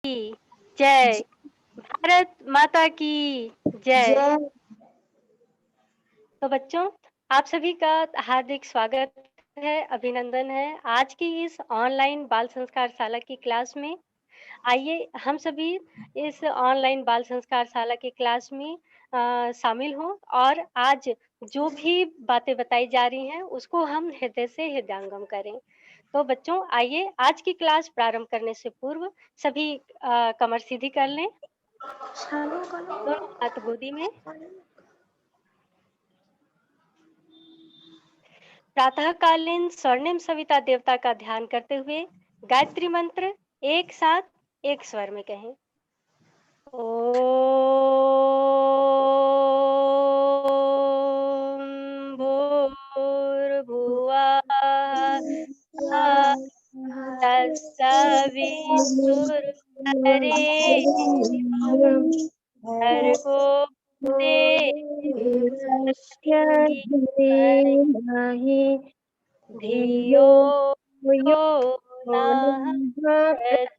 की जय। भारत माता की जय। जय। तो बच्चों, आप सभी का हार्दिक स्वागत है, अभिनंदन है आज की इस ऑनलाइन बाल संस्कार शाला की क्लास में। आइए हम सभी इस ऑनलाइन बाल संस्कार शाला की क्लास में शामिल हों और आज जो भी बातें बताई जा रही हैं उसको हम हृदय से हृदयंगम करें। तो बच्चों आइए आज की क्लास प्रारंभ करने से पूर्व सभी कमर सीधी कर लें, दोनों हाथ गोदी में। प्रातःकालीन स्वर्णिम सविता देवता का ध्यान करते हुए गायत्री मंत्र एक साथ एक स्वर में कहें। ओम भूर्भुवः तत्सवितुर्वरेण्यं भर्गो देवस्य धीमहि धियो यो यो नः प्रचोदयात्।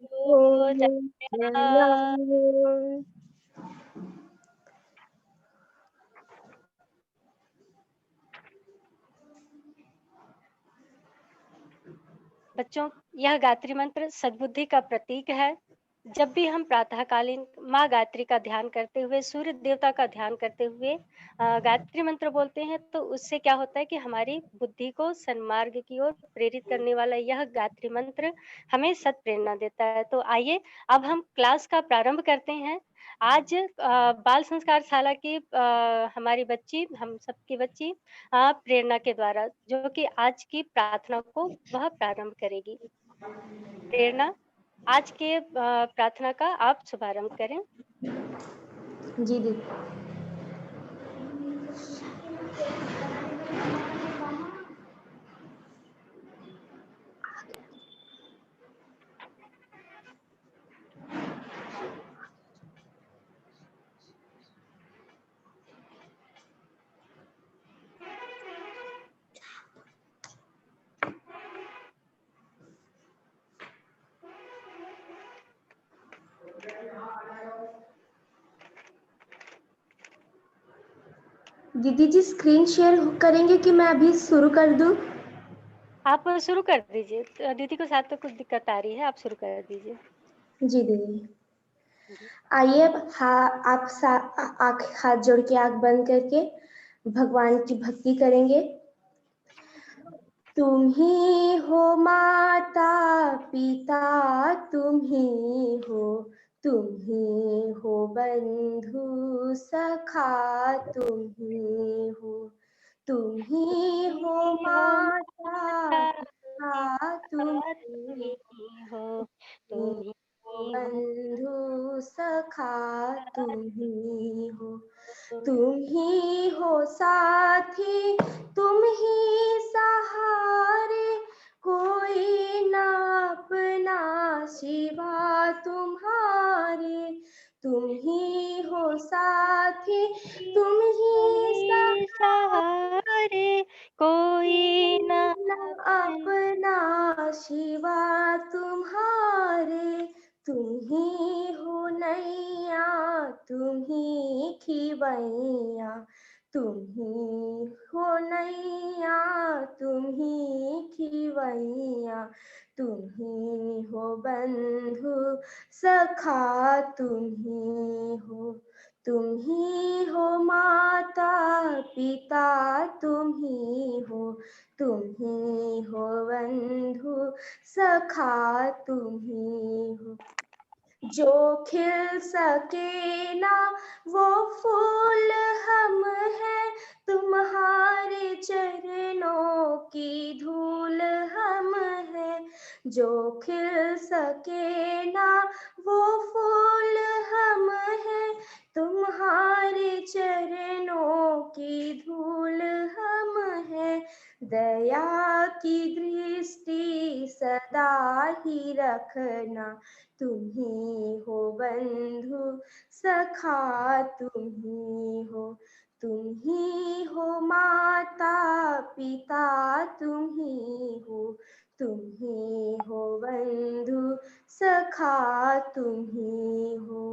बच्चों, यह गायत्री मंत्र सद्बुद्धि का प्रतीक है। जब भी हम प्रातःकालीन माँ गायत्री का ध्यान करते हुए, सूर्य देवता का ध्यान करते हुए गायत्री मंत्र बोलते हैं, तो उससे क्या होता है कि हमारी बुद्धि को सन्मार्ग की ओर प्रेरित करने वाला यह गायत्री मंत्र हमें सत प्रेरणा देता है। तो आइए अब हम क्लास का प्रारंभ करते हैं। आज बाल संस्कार शाला की हमारी बच्ची, हम सबकी बच्ची प्रेरणा के द्वारा, जो कि आज की प्रार्थना को वह प्रारंभ करेगी। प्रेरणा, आज के प्रार्थना का आप शुभारंभ करें। जी दीदी। दीदी जी स्क्रीन शेयर करेंगे कि मैं अभी शुरू कर दूं? आप शुरू कर दीजिए। दीदी को साथ में कुछ दिक्कत आ रही है, आप शुरू कर दीजिए। जी दीदी। आइए अब हाथ जोड़ के आंख बंद करके भगवान की भक्ति करेंगे। तुम ही हो माता पिता, तुम ही हो, तुम ही हो बंधु सखा, तुम ही हो, तुम ही हो माता पिता, तुम ही हो, तुम ही हो हो, बंधु सखा, तुम ही हो, तुम ही हो साथी, तुम ही सहारे, कोई ना अपना सिवा तुम्हारे, तुम ही हो साथी, तुम ही सहारे, कोई ना अपना सिवा तुम्हारे, तुम ही हो नैया, तुम ही खिवैया, तुम ही हो नैया, तुम ही खिवैया, तुम ही हो बंधु सखा, तुम ही हो, तुम ही हो माता पिता, तुम ही हो, तुम ही हो बंधु सखा, तुम ही हो, जो खिल सके ना वो फूल हम हैं, तुम्हारे चरणों की धूल हम हैं, जो खिल सके ना वो फूल हम हैं, तुम्हारे चरणों की धूल हम हैं, दया की दृष्टि सदा ही रखना, तुम ही हो बंधु सखा, तुम ही हो, तुम ही हो माता पिता, तुम ही हो, तुम ही हो बंधु सखा तुम ही हो।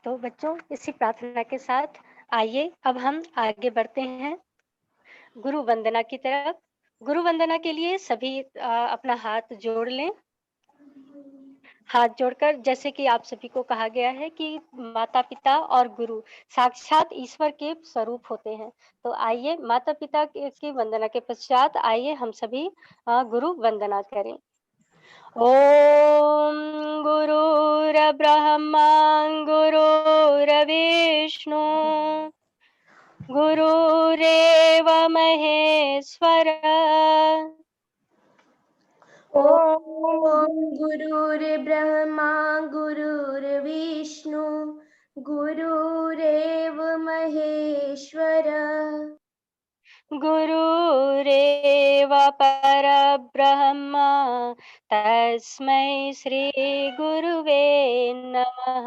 तो बच्चों, इसी प्रार्थना के साथ आइए अब हम आगे बढ़ते हैं गुरु वंदना की तरफ। गुरु वंदना के लिए सभी अपना हाथ जोड़ लें। हाथ जोड़कर, जैसे कि आप सभी को कहा गया है कि माता-पिता और गुरु साक्षात ईश्वर के स्वरूप होते हैं। तो आइए माता-पिता की वंदना के पश्चात आइए हम सभी गुरु वंदना करें। ॐ गुरुर्ब्रह्मा गुरुर्विष्णु गुरुरेव महेश्वर ओम गुरुर्ब्रह्मा गुरुर्विष्णु गुरुरेव महेश्वर गुरुरेव परब्रह्म तस्मै श्रीगुरुवे नमः।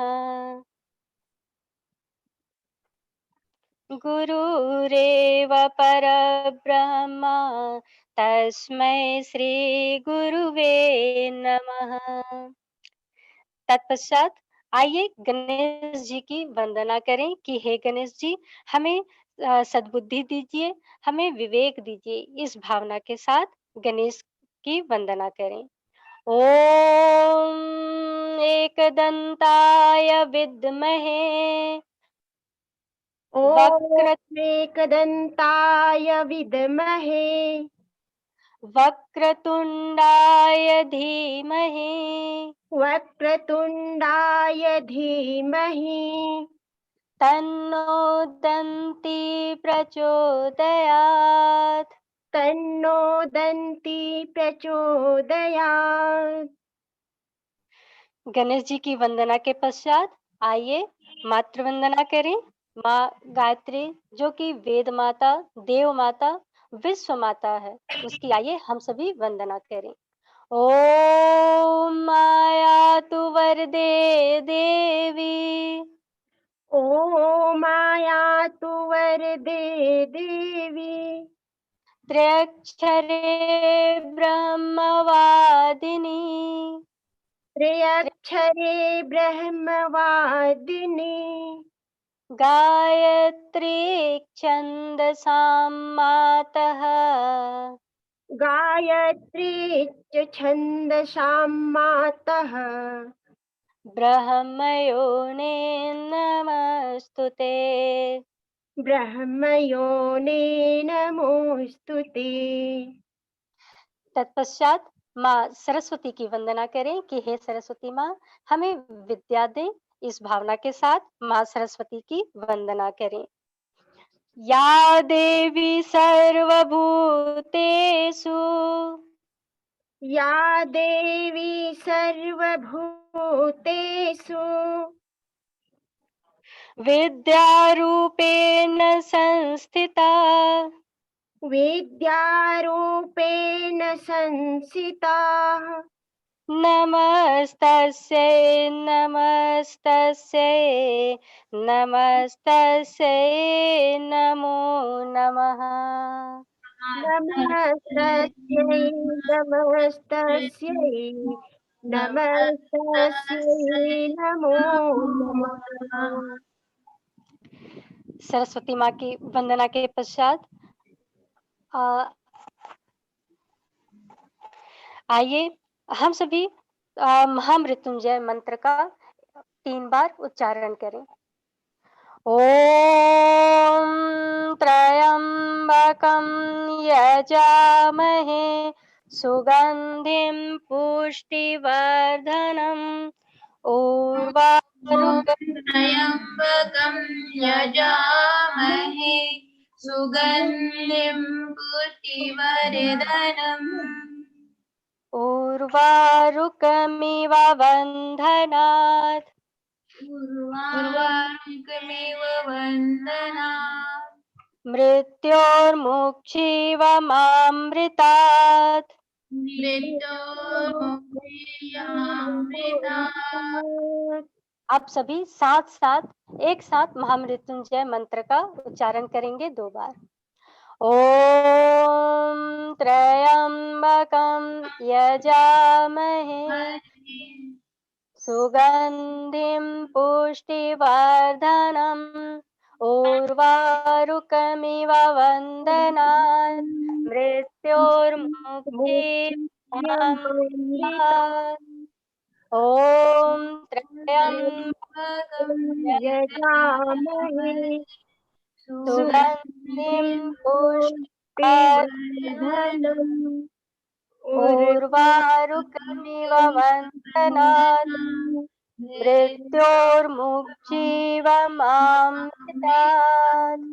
गुरुरेव परब्रह्म तस्मै श्रीगुरुवे नमः। तत्पश्चात आइए गणेश जी की वंदना करें कि हे गणेश जी, हमें सद्बुद्धि दीजिए, हमें विवेक दीजिए। इस भावना के साथ गणेश की वंदना करें। ओम एकदंताय विद्महे वक्र ओम एकदंताय विद्महे वक्रतुंडाय धीमहि वक्रतुंडाय धीमहि तन्नो दन्ति प्रचोदयात्। तन्नो दन्ति प्रचोदयात्। गणेश जी की वंदना के पश्चात आइए मातृ वंदना करें। माँ गायत्री, जो कि वेद माता, देव माता, विश्व माता है, उसकी आइए हम सभी वंदना करें। ओम माया तु वरदे देवी ॐ मायातु वरदे देवी त्र्यक्षरे ब्रह्मवादिनी त्र्यक्षरे ब्रह्मवादिनी गायत्री छन्दसां मातः गायत्री च छन्दसां मातः ब्रह्मयोने नमस्तुते। ब्रह्मयोने नमोऽस्तु ते। तत्पश्चात माँ सरस्वती की वंदना करें कि हे सरस्वती माँ, हमें विद्या दें। इस भावना के साथ माँ सरस्वती की वंदना करें। या देवी सर्वभूतेषु या देवी सर्वभूतेषु विद्यारूपेण संस्थिता विद्यारूपेण संस्थिताः नमस्तस्यै नमस्तस्यै नमस्तस्यै नमो नमः। नमस्तस्यै नमस्तस्यै नमस्तस्यै नमो नमः। सरस्वती माँ की वंदना के पश्चात आइए हम सभी महामृत्युंजय मंत्र का 3 बार उच्चारण करें। ॐ त्र्यम्बकं यजामहे सुगन्धिं पुष्टिवर्धनम् उर्वारुकमिव त्र्यम्बकं यजामहे सुगन्धिं पुष्टिवर्धनम् बन्धनात् उर्वारुकमिव बन्धनात् मृत्योर्मुक्षीवमामृतात्। मृत्योर्मुक्षीयमामृतात्। आप सभी साथ साथ एक साथ महामृत्युंजय मंत्र का उच्चारण करेंगे 2 बार। ॐ त्र्यम्बकं यजामहे सुगन्धिं पुष्टिवर्धनम् उर्वारुकमिव वन्दनात् मृत्योर्मुक्षीयमामृतात्। ॐ त्र्यम्बकं यजामहे सुगन्धिं पुष्टिवर्धनम् पुष्टिवर्धनम् उर्वारुकमिव वन्दनात् मृत्योर्मुक्षीयमामृतात्।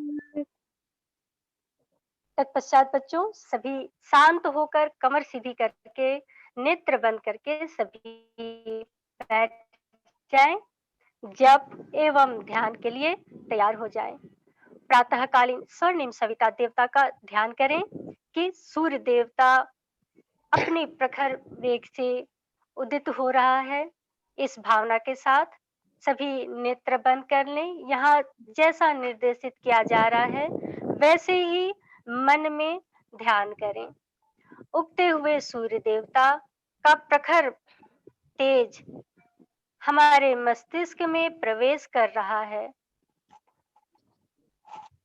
तत्पश्चात बच्चों सभी शांत होकर कमर सीधी करके नेत्र बंद करके सभी बैठ जाएं। जप एवं ध्यान के लिए तैयार हो जाएं। प्रातःकालीन स्वर्णिम सविता देवता का ध्यान करें कि सूर्य देवता अपने प्रखर वेग से उदित हो रहा है। इस भावना के साथ सभी नेत्र बंद कर लें। यहाँ जैसा निर्देशित किया जा रहा है वैसे ही मन में ध्यान करें। उगते हुए सूर्य देवता का प्रखर तेज हमारे मस्तिष्क में प्रवेश कर रहा है।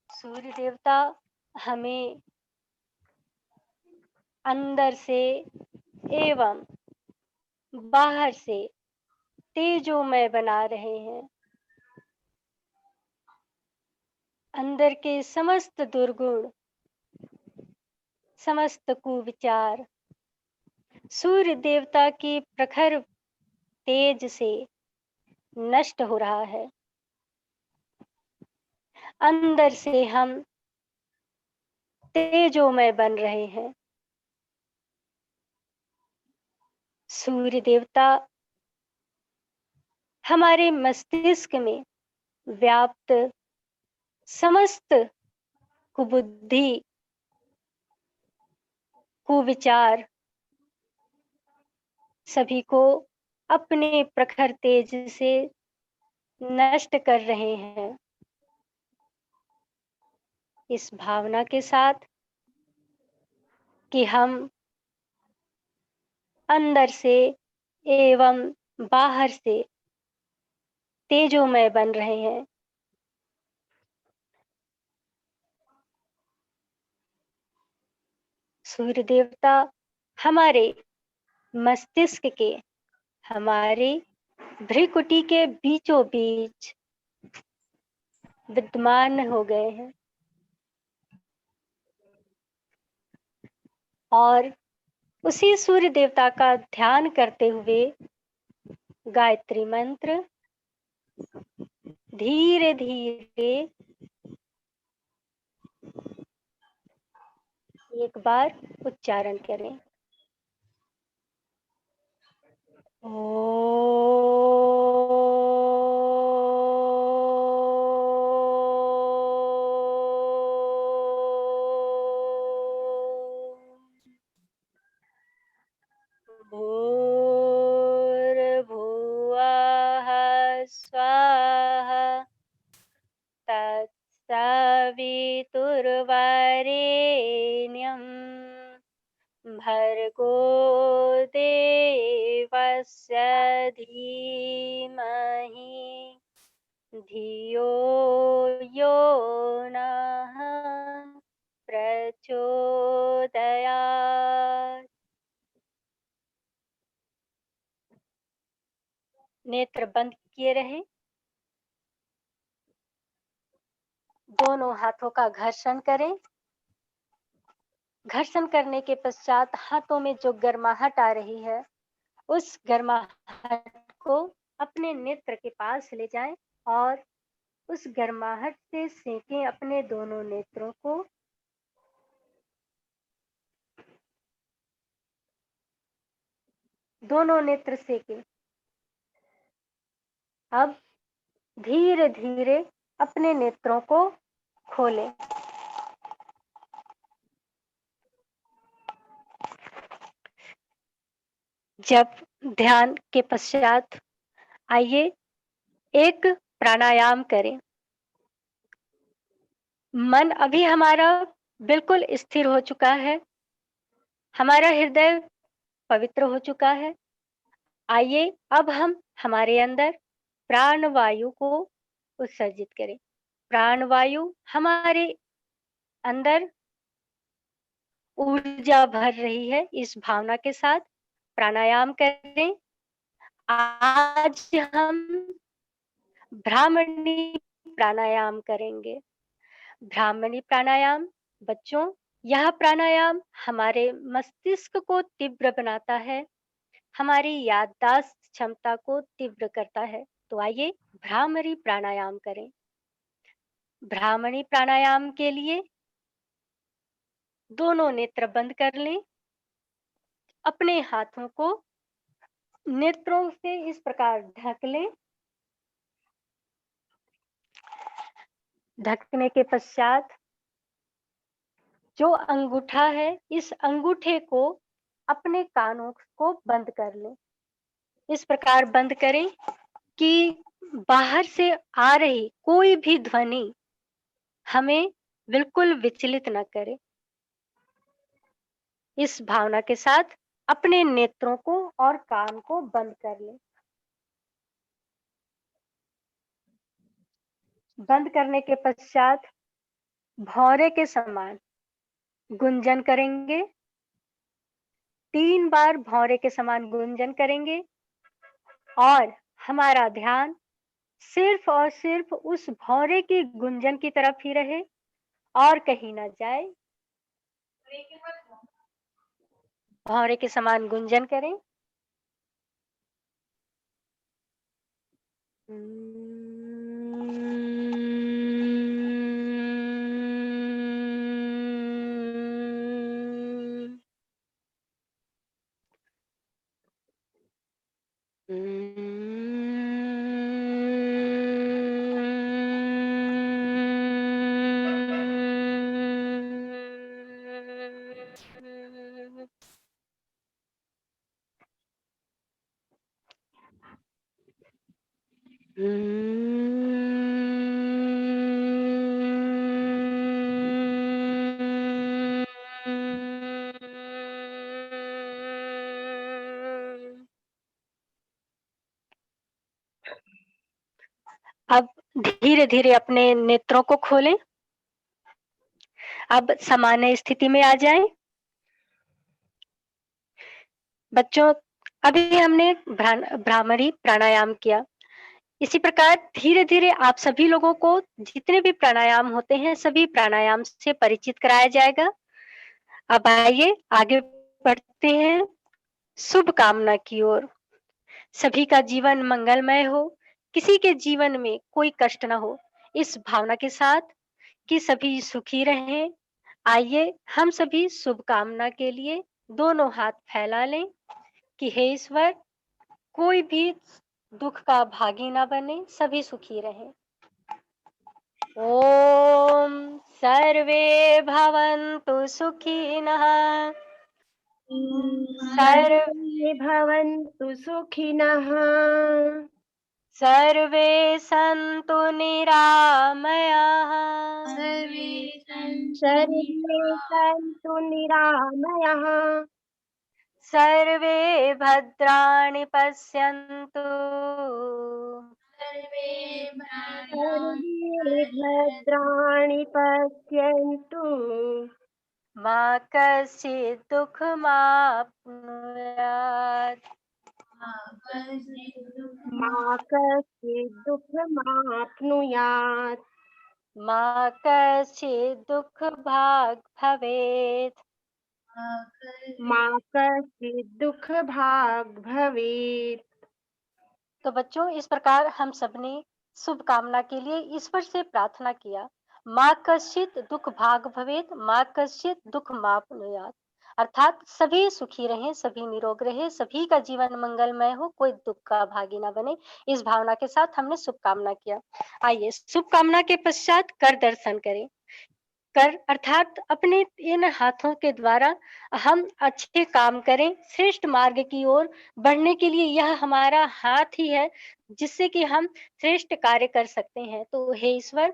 सूर्य देवता हमें अंदर से एवं बाहर से तेजोमय बना रहे हैं। अंदर के समस्त दुर्गुण, समस्त कुविचार सूर्य देवता की प्रखर तेज से नष्ट हो रहा है। अंदर से हम तेजोमय बन रहे हैं। सूर्य देवता हमारे मस्तिष्क में व्याप्त समस्त कुबुद्धि, कुविचार सभी को अपने प्रखर तेज से नष्ट कर रहे हैं। इस भावना के साथ कि हम अंदर से एवं बाहर से तेजोमय बन रहे हैं। सूर्य देवता हमारे मस्तिष्क के, हमारे भ्रिकुटी के बीचों बीच विद्यमान हो गए हैं और उसी सूर्य देवता का ध्यान करते हुए गायत्री मंत्र धीरे धीरे एक बार उच्चारण करें। भूर्भुवः स्वाहा तत्सवितुर्वरेण्यं भर्गो देवस्य धीमहि धियो यो नः प्रचोदयात्। नेत्र बंद किए रहे। दोनों हाथों का घर्षण करें। घर्षण करने के पश्चात हाथों में जो गर्माहट आ रही है उस गर्माहट को अपने नेत्र के पास ले जाएं और उस गर्माहट से सेकें अपने दोनों नेत्रों को। दोनों नेत्र सेकें। अब धीरे धीरे अपने नेत्रों को खोलें। जब ध्यान के पश्चात आइए एक प्राणायाम करें। मन अभी हमारा बिल्कुल स्थिर हो चुका है, हमारा हृदय पवित्र हो चुका है। आइए अब हम हमारे अंदर प्राण वायु को उत्सर्जित करें। प्राण वायु हमारे अंदर ऊर्जा भर रही है, इस भावना के साथ प्राणायाम करें। आज हम भ्रामरी प्राणायाम करेंगे। भ्रामरी प्राणायाम बच्चों, यह प्राणायाम हमारे मस्तिष्क को तीव्र बनाता है, हमारी याददाश्त क्षमता को तीव्र करता है। तो आइए भ्रामरी प्राणायाम करें। भ्रामरी प्राणायाम के लिए दोनों नेत्र बंद कर लें। अपने हाथों को नेत्रों से इस प्रकार ढक लें। ढकने के पश्चात जो अंगूठा है, इस अंगूठे को अपने कानों को बंद कर लें। इस प्रकार बंद करें कि बाहर से आ रही कोई भी ध्वनि हमें बिल्कुल विचलित न करे। इस भावना के साथ अपने नेत्रों को और कान को बंद कर लें। बंद करने के पश्चात भौरे के समान गुंजन करेंगे। 3 बार भौरे के समान गुंजन करेंगे और हमारा ध्यान सिर्फ और सिर्फ उस भौरे की गुंजन की तरफ ही रहे और कहीं ना जाए। भौरे के समान गुंजन करें। अब धीरे धीरे अपने नेत्रों को खोलें। अब सामान्य स्थिति में आ जाएं। बच्चों, अभी हमने भ्रामरी प्राणायाम किया। इसी प्रकार धीरे धीरे आप सभी लोगों को जितने भी प्राणायाम होते हैं, सभी प्राणायाम से परिचित कराया जाएगा। अब आइए आगे बढ़ते हैं शुभ कामना की ओर। सभी का जीवन मंगलमय हो, किसी के जीवन में कोई कष्ट न हो, इस भावना के साथ कि सभी सुखी रहें। आइए हम सभी शुभ कामना के लिए दोनों हाथ फैला लें कि हे ईश्वर, कोई भी दुख का भागी ना बने, सभी सुखी रहें। ओम सर्वे भवन्तु सुखिनः। सर्वे भवन्तु सुखिनः। सर्वे सन्तु निरामयाः। सर्वे सन्तु निरामयाः। सर्वे भद्राणि पश्यन्तु। सर्वे भद्राणि पश्यन्तु। मा कश्चित् दुःखमाप्नुयात्। मा कश्चित् दुःखमाप्नुयात्। मा कश्चित् दुःखभाग् भवेत्। मा कश्चित् दुःखभाग् भवेत्। तो बच्चों, इस प्रकार हम सबने शुभ कामना के लिए ईश्वर से प्रार्थना किया। माँ कश्चित् दुख भाग भवेत, माँ कश्चित् दुख मापनुयात्। अर्थात सभी सुखी रहें, सभी निरोग रहे, सभी का जीवन मंगलमय हो, कोई दुख का भागी ना बने। इस भावना के साथ हमने शुभ कामना किया। आइए शुभ कामना के पश्चात कर दर्शन करें। कर अर्थात अपने इन हाथों के द्वारा हम अच्छे काम करें, श्रेष्ठ मार्ग की ओर बढ़ने के लिए यह हमारा हाथ ही है जिससे कि हम श्रेष्ठ कार्य कर सकते हैं। तो हे ईश्वर,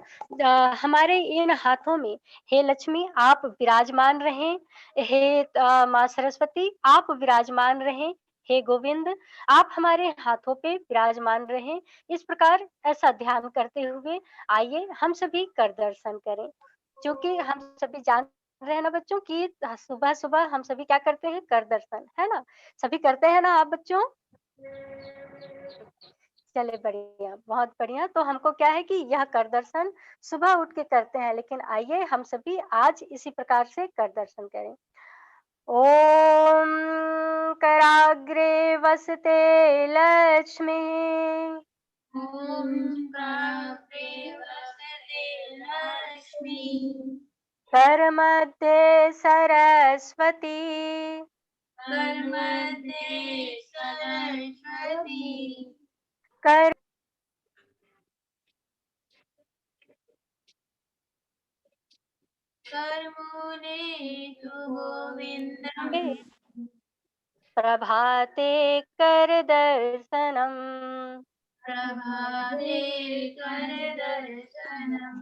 हमारे इन हाथों में, हे लक्ष्मी आप विराजमान रहें, हे माँ सरस्वती आप विराजमान रहें, हे गोविंद आप हमारे हाथों पे विराजमान रहें। इस प्रकार ऐसा ध्यान करते हुए आइए हम सभी कर दर्शन करें। क्योंकि हम सभी जान रहे हैं ना बच्चों कि सुबह-सुबह हम सभी क्या करते हैं? कर दर्शन, है ना? सभी करते हैं ना आप बच्चों? चलिए बढ़िया, बहुत बढ़िया। तो हमको क्या है कि यह कर दर्शन सुबह उठ के करते हैं, लेकिन आइए हम सभी आज इसी प्रकार से कर दर्शन करें। ॐ कराग्रे वसते लक्ष्मीः ॐ काव्ये वसते लक्ष्मी करमध्ये सरस्वती कर्मध्ये सरस्वती कर कर्मूले तु गोविन्दम् प्रभाते कर दर्शनम् प्रभाते करदर्शनम्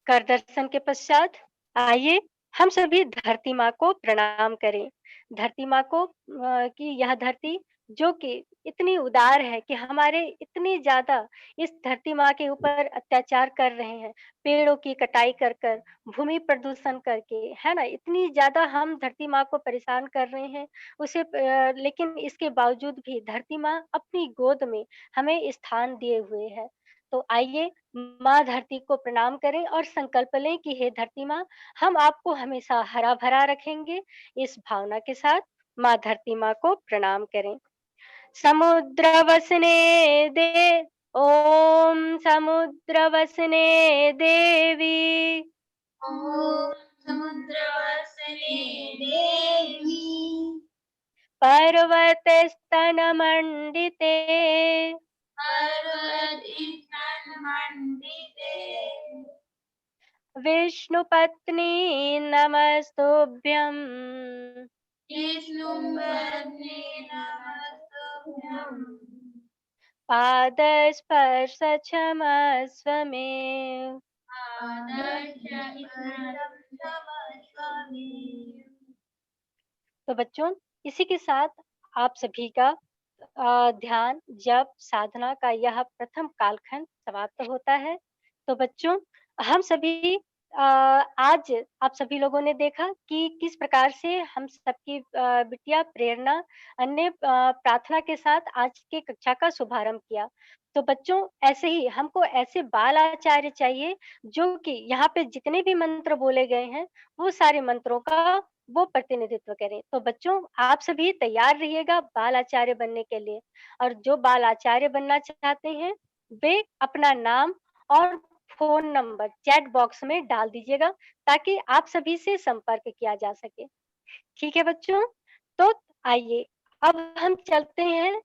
कर दर्शन के पश्चात आइए हम सभी धरती माँ को प्रणाम करें। धरती माँ को कि यह धरती जो कि इतनी उदार है कि हमारे इतनी ज़्यादा इस धरती माँ के ऊपर अत्याचार कर रहे हैं, पेड़ों की कटाई कर कर, भूमि प्रदूषण करके, है ना? इतनी ज़्यादा हम धरती माँ को परेशान कर रहे हैं, लेकिन इसके बावजूद भी धरती माँ अपनी गोद में हमें स्थान दिए हुए है। तो आइए माँ धरती को प्रणाम करें और संकल्प लें कि हे धरती माँ, हम आपको हमेशा हरा-भरा रखेंगे। इस भावना के साथ माँ धरती माँ को प्रणाम करें। समुद्र वसने दे ओम समुद्र वसने देवी ॐ समुद्रवसने देवी पर्वतस्तनमण्डिते पर्वतीकन्मण्डिते विष्णुपत्नी नमस्तुभ्यम् विष्णुपत्नी नमस्तुभ्यम् पादस्पर्शक्षमस्व मे। आदर्शपरमस्वामी तो बच्चों, इसी के साथ आप सभी का ध्यान, जप, साधना का यह प्रथम कालखंड समाप्त होता है। तो बच्चों, हम सभी आज आप सभी लोगों ने देखा कि किस प्रकार से हम सबकी बिटिया प्रेरणा ने प्रार्थना के साथ आज की कक्षा का शुभारंभ किया। तो बच्चों, ऐसे ही हमको ऐसे बाल आचार्य चाहिए, जो कि यहाँ पे जितने भी मंत्र बोले गए हैं, वो सारे मंत्रों का वो प्रतिनिधित्व करें। तो बच्चों, आप सभी तैयार रहिएगा बाल आचार्य बनने के लिए, और जो बाल आचार्य बनना चाहते हैं, वे अपना नाम और फ़ोन नंबर चैट बॉक्स में डाल दीजिएगा, ताकि आप सभी से संपर्क किया जा सके। ठीक है बच्चों? तो आइए, अब हम चलते हैं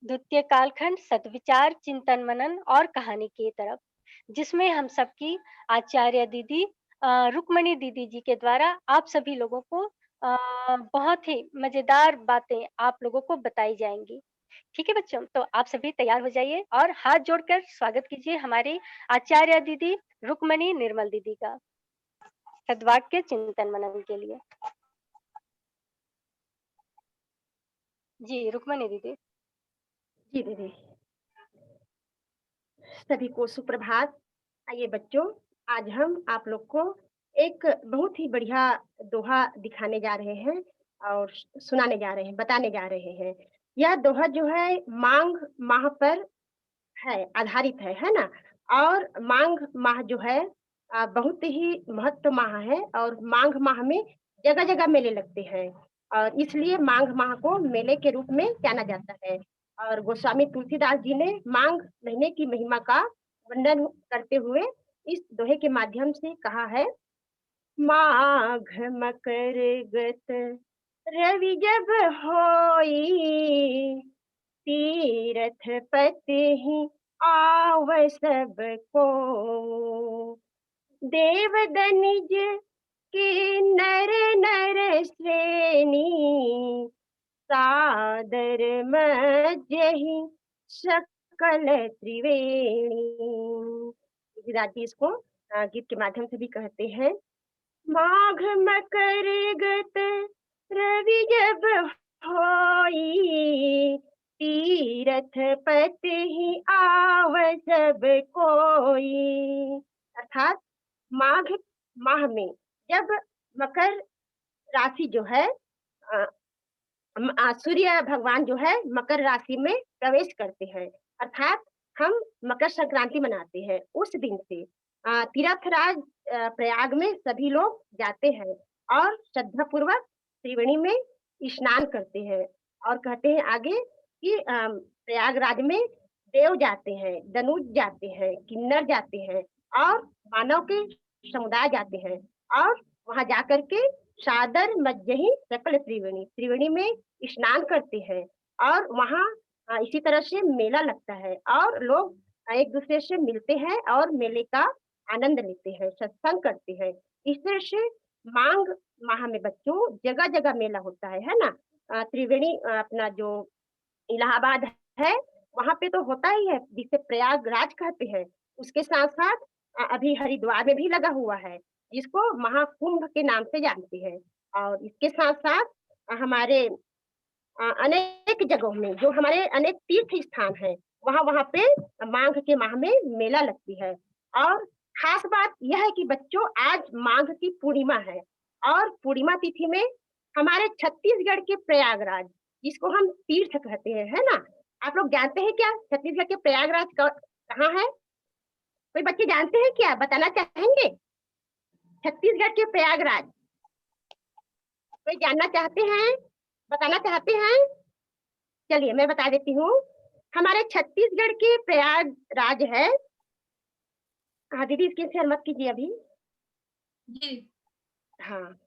द्वितीय कालखंड सद्विचार, चिंतन मनन और कहानी की तरफ, जिसमें हम सबकी आचार्य दीदी रुक्मणी दीदी जी के द्वारा आप सभी लोगों को बहुत ही मज़ेदार बातें आप लोगों को बताई जाएँगी। ठीक है बच्चों? तो आप सभी तैयार हो जाइए और हाथ जोड़कर स्वागत कीजिए हमारी आचार्य दीदी रुक्मणी निर्मल दीदी का, सद्वाक्य चिंतन मनन के लिए। जी, रुक्मणी दीदी। जी दीदी, सभी को सुप्रभात। आइए बच्चों, आज हम आप लोग को एक बहुत ही बढ़िया दोहा दिखाने जा रहे हैं और सुनाने जा रहे हैं, बताने जा रहे हैं। यह दोहा जो है माघ माह पर है, आधारित है ना? और माघ माह जो है बहुत ही महत्व माह है और माघ माह में जगह-जगह मेले लगते हैं और इसलिए माघ माह को मेले के रूप में जाना जाता है। और गोस्वामी तुलसीदास जी ने माघ महीने की महिमा का वर्णन करते हुए इस दोहे के माध्यम से कहा है, माघ मकर गत रवि जब होई, तीरथ पति आव सब को, देव दनिज की नर नर श्रेणी, सादर मज्जहि सकल त्रिवेणी। गुजराती इसको गीत के माध्यम से भी कहते हैं। माघ मकर गत रवि जब होई, तीरथ पति ही आव सब कोई। अर्थात माघ माह में जब मकर राशि जो है सूर्य भगवान जो है मकर राशि में प्रवेश करते हैं, अर्थात हम मकर संक्रांति मनाते हैं। उस दिन से तीर्थराज प्रयाग में सभी लोग जाते हैं और श्रद्धा पूर्वक त्रिवेणी में स्नान करते हैं और कहते हैं आगे कि प्रयागराज में देव जाते हैं, दनुज जाते हैं, किन्नर जाते हैं और मानव के समुदाय जाते हैं और वहां जाकर के सादर मज्जहि सकल त्रिवेणी, त्रिवेणी में स्नान करते हैं और वहाँ इसी तरह से मेला लगता है और लोग एक दूसरे से मिलते हैं और मेले का आनंद लेते हैं, सत्संग करते हैं। इस तरह से माघ माह में बच्चों जगह जगह मेला होता है ना। त्रिवेणी अपना जो इलाहाबाद है वहां पे तो होता ही है, जिसे प्रयागराज कहते हैं। उसके साथ साथ अभी हरिद्वार में भी लगा हुआ है, जिसको महाकुंभ के नाम से जानते हैं। और इसके साथ साथ हमारे अनेक जगहों में जो हमारे अनेक तीर्थ स्थान हैं, वहाँ वहाँ पे माघ के माह में मेला लगती है। और खास बात यह है कि बच्चों आज माघ की पूर्णिमा है और पूर्णिमा तिथि में हमारे छत्तीसगढ़ के प्रयागराज, जिसको हम तीर्थ कहते हैं, है ना। आप लोग जानते हैं क्या छत्तीसगढ़ के प्रयागराज कहाँ है? कोई बच्चे जानते हैं क्या, बताना चाहेंगे? छत्तीसगढ़ के प्रयागराज कोई जानना चाहते हैं, बताना चाहते हैं? चलिए मैं बता देती हूँ। हमारे छत्तीसगढ़ के प्रयागराज है। हाँ दीदी इसकी शेयर मत कीजिए अभी। जी हाँ,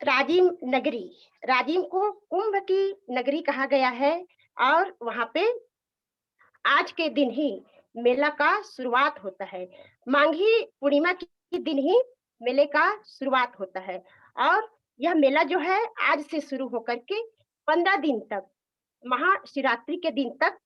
राजिम नगरी, राजिम को कुंभ की नगरी कहा गया है और वहाँ पे आज के दिन ही मेला का शुरुआत होता है। माघी पूर्णिमा के दिन ही मेले का शुरुआत होता है और यह मेला जो है आज से शुरू होकर के 15 दिन तक, महाशिवरात्रि के दिन तक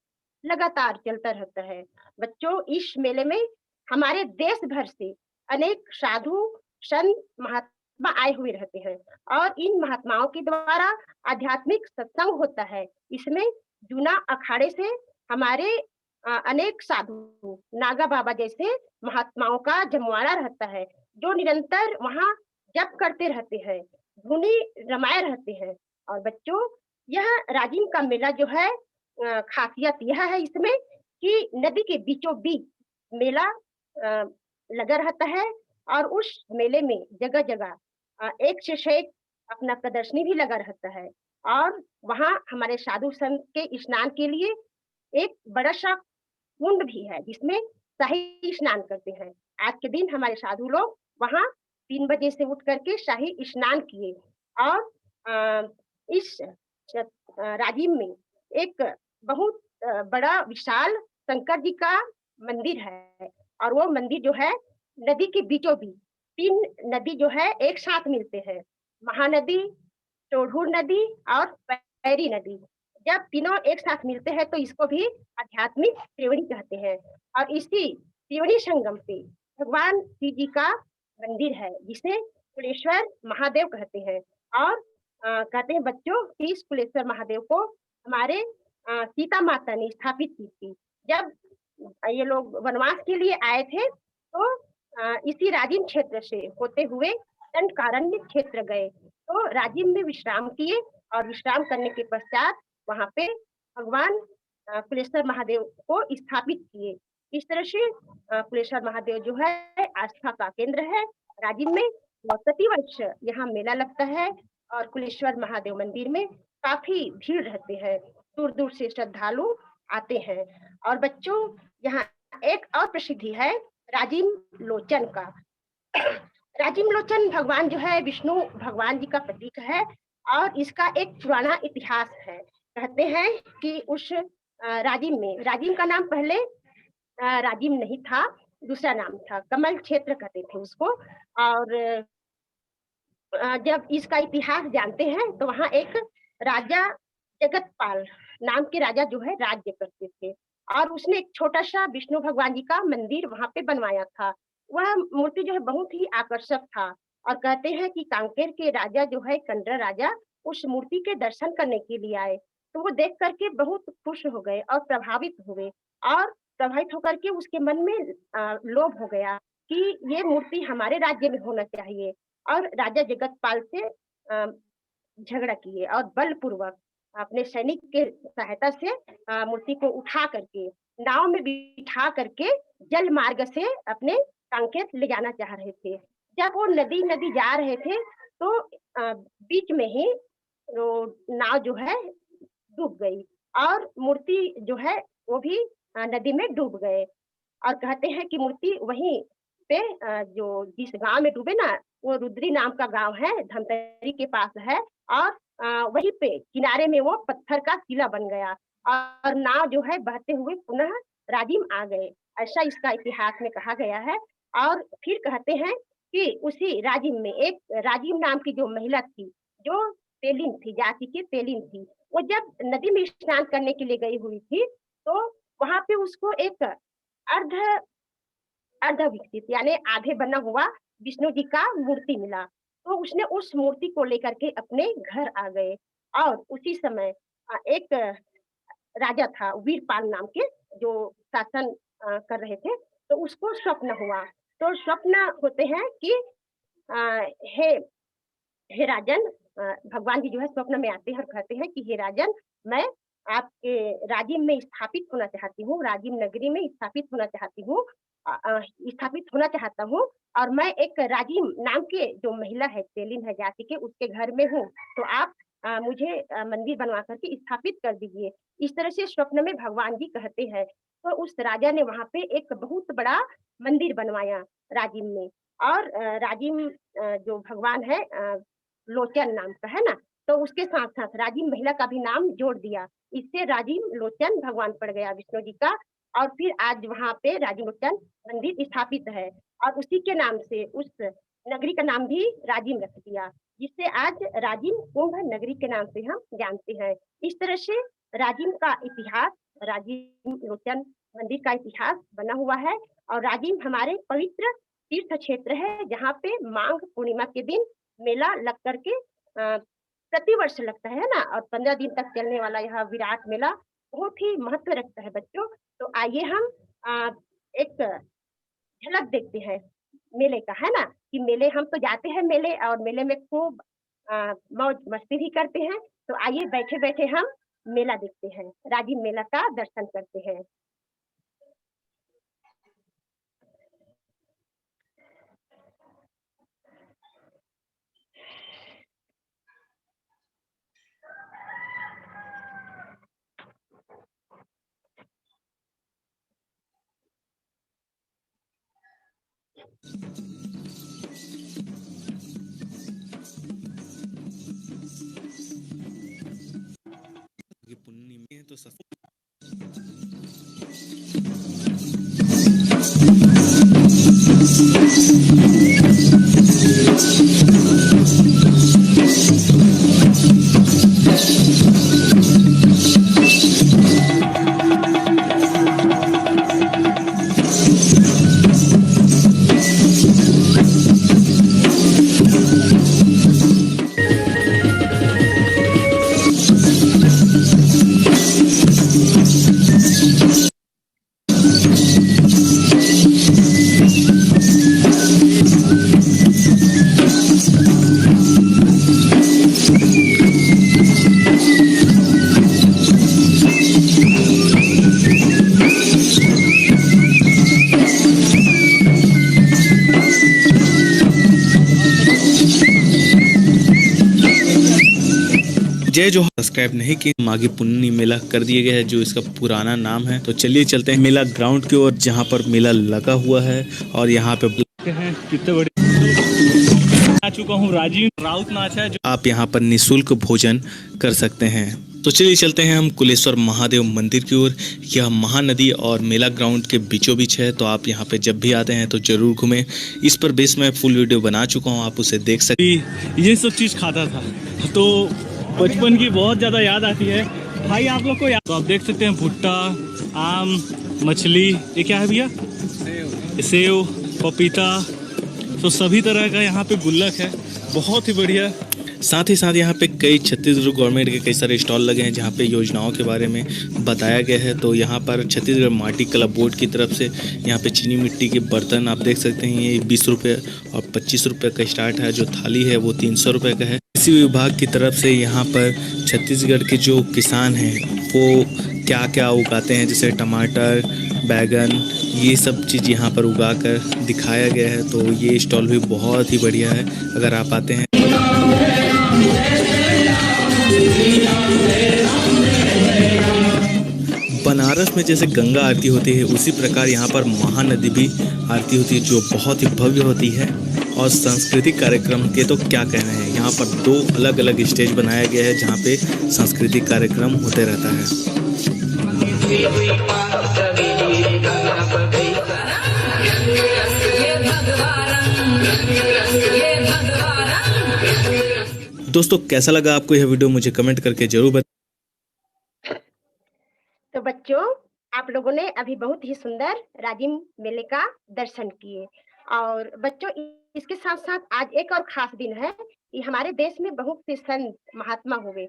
लगातार चलता रहता है। बच्चों इस मेले में हमारे देश भर से अनेक साधु संत महात्मा आए हुए रहते हैं और इन महात्माओं के द्वारा आध्यात्मिक सत्संग होता है। इसमें जूना अखाड़े से हमारे अनेक साधु नागा बाबा जैसे महात्माओं का जमवाड़ा रहता है, जो निरंतर वहाँ जप करते रहते हैं, धुनी रमाए रहते हैं। और बच्चों यह राजिम का मेला जो है खासियत यह है इसमें कि नदी के बीचों बीच मेला लगा रहता है और उस मेले में जगह जगह एक से एक अपना प्रदर्शनी भी लगा रहता है और वहाँ हमारे साधु संत के स्नान के लिए एक बड़ा सा कुंड भी है, जिसमें शाही स्नान करते हैं। आज के दिन हमारे साधु लोग वहाँ 3 बजे से उठ करके शाही स्नान किए और इस राजिम में एक बहुत बड़ा विशाल शंकर जी का मंदिर है और वो मंदिर जो है नदी के बीचों बीच 3 नदी जो है एक साथ मिलते हैं, महानदी, टोढ़ूर नदी और पैरी नदी। जब तीनों एक साथ मिलते हैं तो इसको भी आध्यात्मिक त्रिवेणी कहते हैं और इसी त्रिवेणी संगम पे भगवान शिव जी का मंदिर है, जिसे कुलेश्वर महादेव कहते हैं। और कहते हैं बच्चों कि इस कुलेश्वर महादेव को हमारे सीता माता ने स्थापित की थी। जब ये लोग वनवास के लिए आए थे तो इसी राजिम क्षेत्र से होते हुए दंडकारण्य क्षेत्र गए, तो राजिम में विश्राम किए और विश्राम करने के पश्चात वहाँ पे भगवान कुलेश्वर महादेव को स्थापित किए। इस तरह से कुलेश्वर महादेव जो है आस्था का केंद्र है राजिम में। प्रति वर्ष यहाँ मेला लगता है और कुलेश्वर महादेव मंदिर में काफी भीड़ रहते हैं, दूर दूर से श्रद्धालु आते हैं। और बच्चों यहाँ एक और प्रसिद्धि है राजिम लोचन का। राजिम लोचन भगवान जो है विष्णु भगवान जी का प्रतीक है और इसका एक पुराना इतिहास है। कहते हैं कि उस राजिम में, राजिम का नाम पहले राजिम नहीं था, दूसरा नाम था, कमल क्षेत्र कहते थे उसको। और जब इसका इतिहास जानते हैं तो वहाँ एक राजा जगतपाल नाम के राजा जो है राज्य करते थे और उसने एक छोटा-सा विष्णु भगवान जी का मंदिर वहाँ पे बनवाया था। वह मूर्ति जो है बहुत ही आकर्षक था और कहते हैं कि कांकेर के राजा जो है कंडरा राजा उस मूर्ति के दर्शन करने के लिए आए। तो वो देख कर के बहुत खुश हो गए और प्रभावित हुए और प्रभावित होकर के उसके मन में लोभ हो गया कि ये मूर्ति हमारे राज्य में होना चाहिए और राजा जगतपाल से झगड़ा किए और बलपूर्वक अपने सैनिक के सहायता से मूर्ति को उठा करके नाव में बिठा करके जल मार्ग से अपने कांकेर ले जाना चाह रहे थे। जब वो नदी जा रहे थे तो बीच में ही वो नाव जो है डूब गई और मूर्ति जो है वो भी नदी में डूब गए और कहते हैं कि मूर्ति वहीं पे जो जिस गांव में डूबे ना वो रुद्री नाम का गांव है, धमतरी के पास है और वहीं पे किनारे में वो पत्थर का किला बन गया और नाव जो है बहते हुए पुनः राजिम आ गए। ऐसा इसका इतिहास में कहा गया है और फिर कहते हैं कि उसी राजिम में एक राजिम नाम की जो महिला थी, जो तेलिन थी, जाति की तेलिन थी, वो जब नदी में स्नान करने के लिए गई हुई थी, तो वहाँ पे उसको एक अर्ध विकसित यानी आधे बना हुआ विष्णु जी का मूर्ति मिला। तो उसने उस मूर्ति को लेकर के अपने घर आ गए और उसी समय एक राजा था वीरपाल नाम के जो शासन कर रहे थे, तो उसको स्वप्न हुआ। तो स्वप्न होते हैं कि हे हे राजन, भगवान जी जो है स्वप्न में आते हैं और कहते हैं कि हे राजन, मैं आपके राजिम में स्थापित होना चाहती हूँ, राजिम नगरी में स्थापित होना चाहती हूँ, स्थापित होना चाहता हूँ और मैं एक राजिम नाम के जो महिला है, तेलिन है जाति के, उसके घर में हूँ, तो आप मुझे मंदिर बनवा करके स्थापित कर दीजिए। इस तरह से स्वप्न में भगवान जी कहते हैं। तो उस राजा ने वहाँ पे एक बहुत बड़ा मंदिर बनवाया राजिम में और राजिम जो भगवान है लोचन नाम का है ना, तो उसके साथ-साथ राजिम महिला का भी नाम जोड़ दिया। इससे राजिम लोचन भगवान पड़ गया विष्णु जी का और फिर आज वहाँ पे राजिम लोचन मंदिर स्थापित है और उसी के नाम से उस नगरी का नाम भी राजिम रख दिया, जिससे आज राजिम कुंभ नगरी के नाम से हम जानते हैं। इस तरह से राजिम का इतिहास, राजिम लोचन मंदिर का इतिहास बना हुआ है और राजिम हमारे पवित्र तीर्थ क्षेत्र है, जहाँ पे माघ पूर्णिमा के दिन मेला लग करके प्रतिवर्ष लगता है ना और 15 दिन तक चलने वाला यह विराट मेला बहुत ही महत्व रखता है बच्चों। तो आइए हम एक झलक देखते हैं मेले का, है ना, कि मेले हम तो जाते हैं मेले और मेले में खूब मौज मस्ती भी करते हैं। तो आइए बैठे-बैठे हम मेला देखते हैं, राजिम मेला का दर्शन करते हैं। पुण्य में तो जय जो सब्सक्राइब नहीं किए, माघी पुन्नी मेला कर दिए गए है जो इसका पुराना नाम है। तो चलिए चलते हैं मेला ग्राउंड की ओर, जहाँ पर मेला लगा हुआ है और यहाँ पे हैं कितने बड़े आ चुका हूँ राजीव राउत नाच है जो आप यहाँ पर निःशुल्क भोजन कर सकते हैं। तो चलिए चलते हैं हम कुलेश्वर महादेव मंदिर की ओर। यह महानदी और मेला ग्राउंड के बीचों बीच है, तो आप यहाँ पे जब भी आते हैं तो जरूर घूमें। इस पर बेस मैं फुल वीडियो बना चुका हूँ, आप उसे देख सकते हैं। ये सब चीज़ खाता था तो बचपन की बहुत ज़्यादा याद आती है भाई आप लोग को याद। तो आप देख सकते हैं भुट्टा, आम, मछली, ये क्या है भैया, सेव, पपीता, तो सभी तरह का यहाँ पे गुल्लक है, बहुत ही बढ़िया। साथ ही साथ यहाँ पे कई छत्तीसगढ़ गवर्नमेंट के कई सारे स्टॉल लगे हैं जहाँ पे योजनाओं के बारे में बताया गया है। तो यहाँ पर छत्तीसगढ़ माटी कला बोर्ड की तरफ से यहाँ पे चीनी मिट्टी के बर्तन आप देख सकते हैं, ये 20 रुपये और 25 रुपये का स्टार्ट है। जो थाली है वो 300 रुपये का है। कृषि विभाग की तरफ से यहाँ पर छत्तीसगढ़ के जो किसान हैं वो क्या क्या उगाते हैं, जैसे टमाटर, बैगन, ये सब चीज़ यहाँ पर उगा कर दिखाया गया है। तो ये स्टॉल भी बहुत ही बढ़िया है, अगर आप आते हैं। बनारस में जैसे गंगा आरती होती है उसी प्रकार यहाँ पर महानदी भी आरती होती है, जो बहुत ही भव्य होती है। और सांस्कृतिक कार्यक्रम के तो क्या कहना है, यहाँ पर 2 अलग अलग स्टेज बनाया गया है जहाँ पे सांस्कृतिक कार्यक्रम होते रहता है। दोस्तों कैसा लगा आपको यह वीडियो, मुझे कमेंट करके जरूर बताएं। तो बच्चों, आप लोगों ने अभी बहुत ही सुंदर राजिम मेले का दर्शन किए। और बच्चों, इसके साथ साथ आज एक और खास दिन है कि हमारे देश में बहुत से संत महात्मा हुए।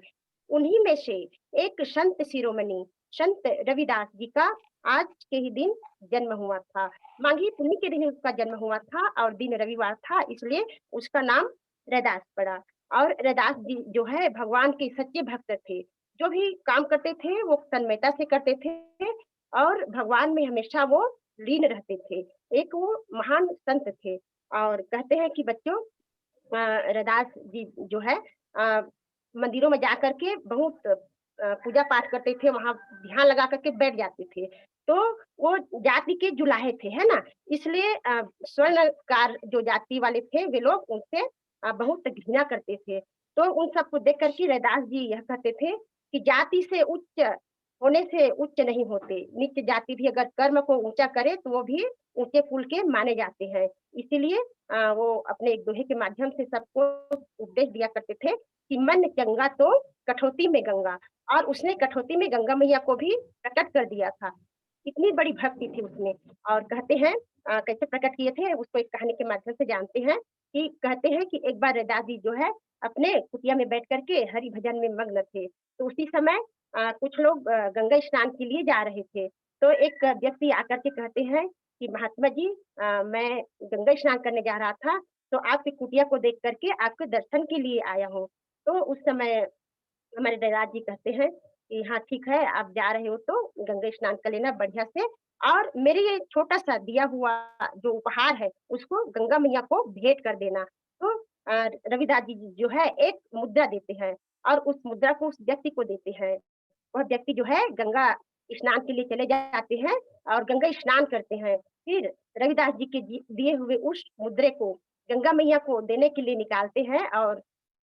उन्हीं में से एक संत शिरोमणि संत रविदास जी का आज के ही दिन जन्म हुआ था। माघी पुन्नी के दिन उसका जन्म हुआ था और दिन रविवार था, इसलिए उसका नाम रैदास पड़ा। और रैदास जी जो है भगवान के सच्चे भक्त थे। जो भी काम करते थे वो तन्मयता से करते थे और भगवान में हमेशा वो लीन रहते थे। एक वो महान संत थे। और कहते हैं कि बच्चों, रैदास जी जो है मंदिरों में जा करके बहुत पूजा पाठ करते थे, वहां ध्यान लगा करके बैठ जाते थे। तो वो जाति के जुलाहे थे, है ना, इसलिए स्वर्णकार जो जाति वाले थे वे लोग उनसे बहुत घृणा करते थे। तो उन सबको देख करके रैदास जी यह कहते थे कि जाति से उच्च होने से उच्च नहीं होते, नीच जाति भी अगर कर्म को ऊंचा करे तो वो भी ऊंचे कुल के माने जाते हैं। इसीलिए वो अपने एक दोहे के माध्यम से सबको उपदेश दिया करते थे कि मन चंगा तो कठौती में गंगा। और उसने कठौती में गंगा मैया को भी प्रकट कर दिया था। इतनी बड़ी भक्ति थी उसमें। और कहते हैं कैसे प्रकट किए थे उसको एक कहानी के माध्यम से जानते हैं। कि कहते हैं कि एक बार रैदास जी जो है अपने कुटिया में बैठ करके हरि भजन में मग्न थे। तो उसी समय कुछ लोग गंगा स्नान के लिए जा रहे थे। तो एक व्यक्ति आकर के कहते हैं कि महात्मा जी, मैं गंगा स्नान करने जा रहा था, तो आपकी कुटिया को देख करके आपके दर्शन के लिए आया हूँ। तो उस समय हमारे रैदास जी कहते हैं कि हाँ ठीक है, आप जा रहे हो तो गंगा स्नान कर लेना बढ़िया से, और मेरे ये छोटा सा दिया हुआ जो उपहार है उसको गंगा मैया को भेंट कर देना। तो रविदास जी जो है एक मुद्रा देते हैं और उस मुद्रा को उस व्यक्ति को देते हैं। वह व्यक्ति जो है गंगा स्नान के लिए चले जाते हैं और गंगा स्नान करते हैं। फिर रविदास जी के दिए हुए उस मुद्रे को गंगा मैया को देने के लिए निकालते हैं और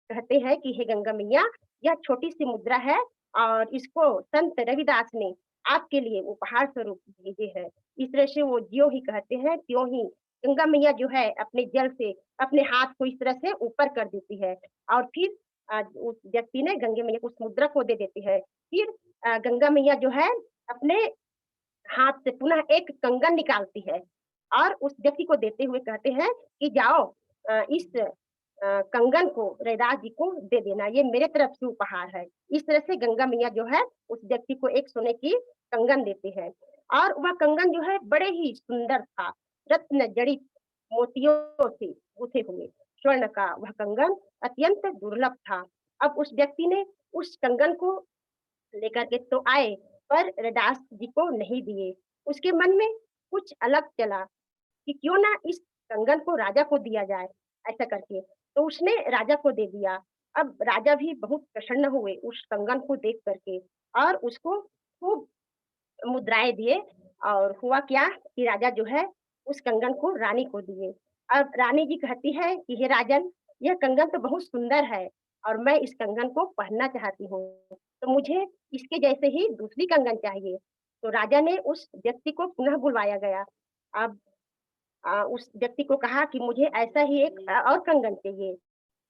कहते हैं कि हे गंगा मैया, यह छोटी सी मुद्रा है और इसको संत रविदास ने आपके लिए उपहार स्वरूप भेजे है। इस तरह से वो ज्यों ही कहते हैं त्यों ही गंगा मैया जो है अपने जल से अपने हाथ को इस तरह से ऊपर कर देती है और फिर उस व्यक्ति ने गंगा मैया को उस मुद्रा को दे देती है। फिर गंगा मैया जो है अपने हाथ से पुनः एक कंगन निकालती है और उस व्यक्ति को देते हुए कहते हैं कि जाओ इस कंगन को रैदास जी को दे देना, ये मेरे तरफ से उपहार है। इस तरह से गंगा मैया जो है उस व्यक्ति को एक सोने की कंगन देती है और वह कंगन जो है बड़े ही सुंदर था, रत्न जड़ित मोतियों से गुथे हुए स्वर्ण का वह कंगन अत्यंत दुर्लभ था। अब उस व्यक्ति ने उस कंगन को लेकर के तो आए पर रैदास जी को नहीं दिए। उसके मन में कुछ अलग चला कि क्यों ना इस कंगन को राजा को दिया जाए, ऐसा करके तो उसने राजा को दे दिया। अब राजा भी बहुत प्रसन्न हुए उस कंगन को देख करके और उसको खूब मुद्राएं दिए। और हुआ क्या कि राजा जो है उस कंगन को रानी को दिए। अब रानी जी कहती है कि हे राजन, यह कंगन तो बहुत सुंदर है और मैं इस कंगन को पहनना चाहती हूँ, तो मुझे इसके जैसे ही दूसरी कंगन चाहिए। तो राजा ने उस व्यक्ति को पुनः बुलवाया गया। अब उस व्यक्ति को कहा कि मुझे ऐसा ही एक और कंगन चाहिए,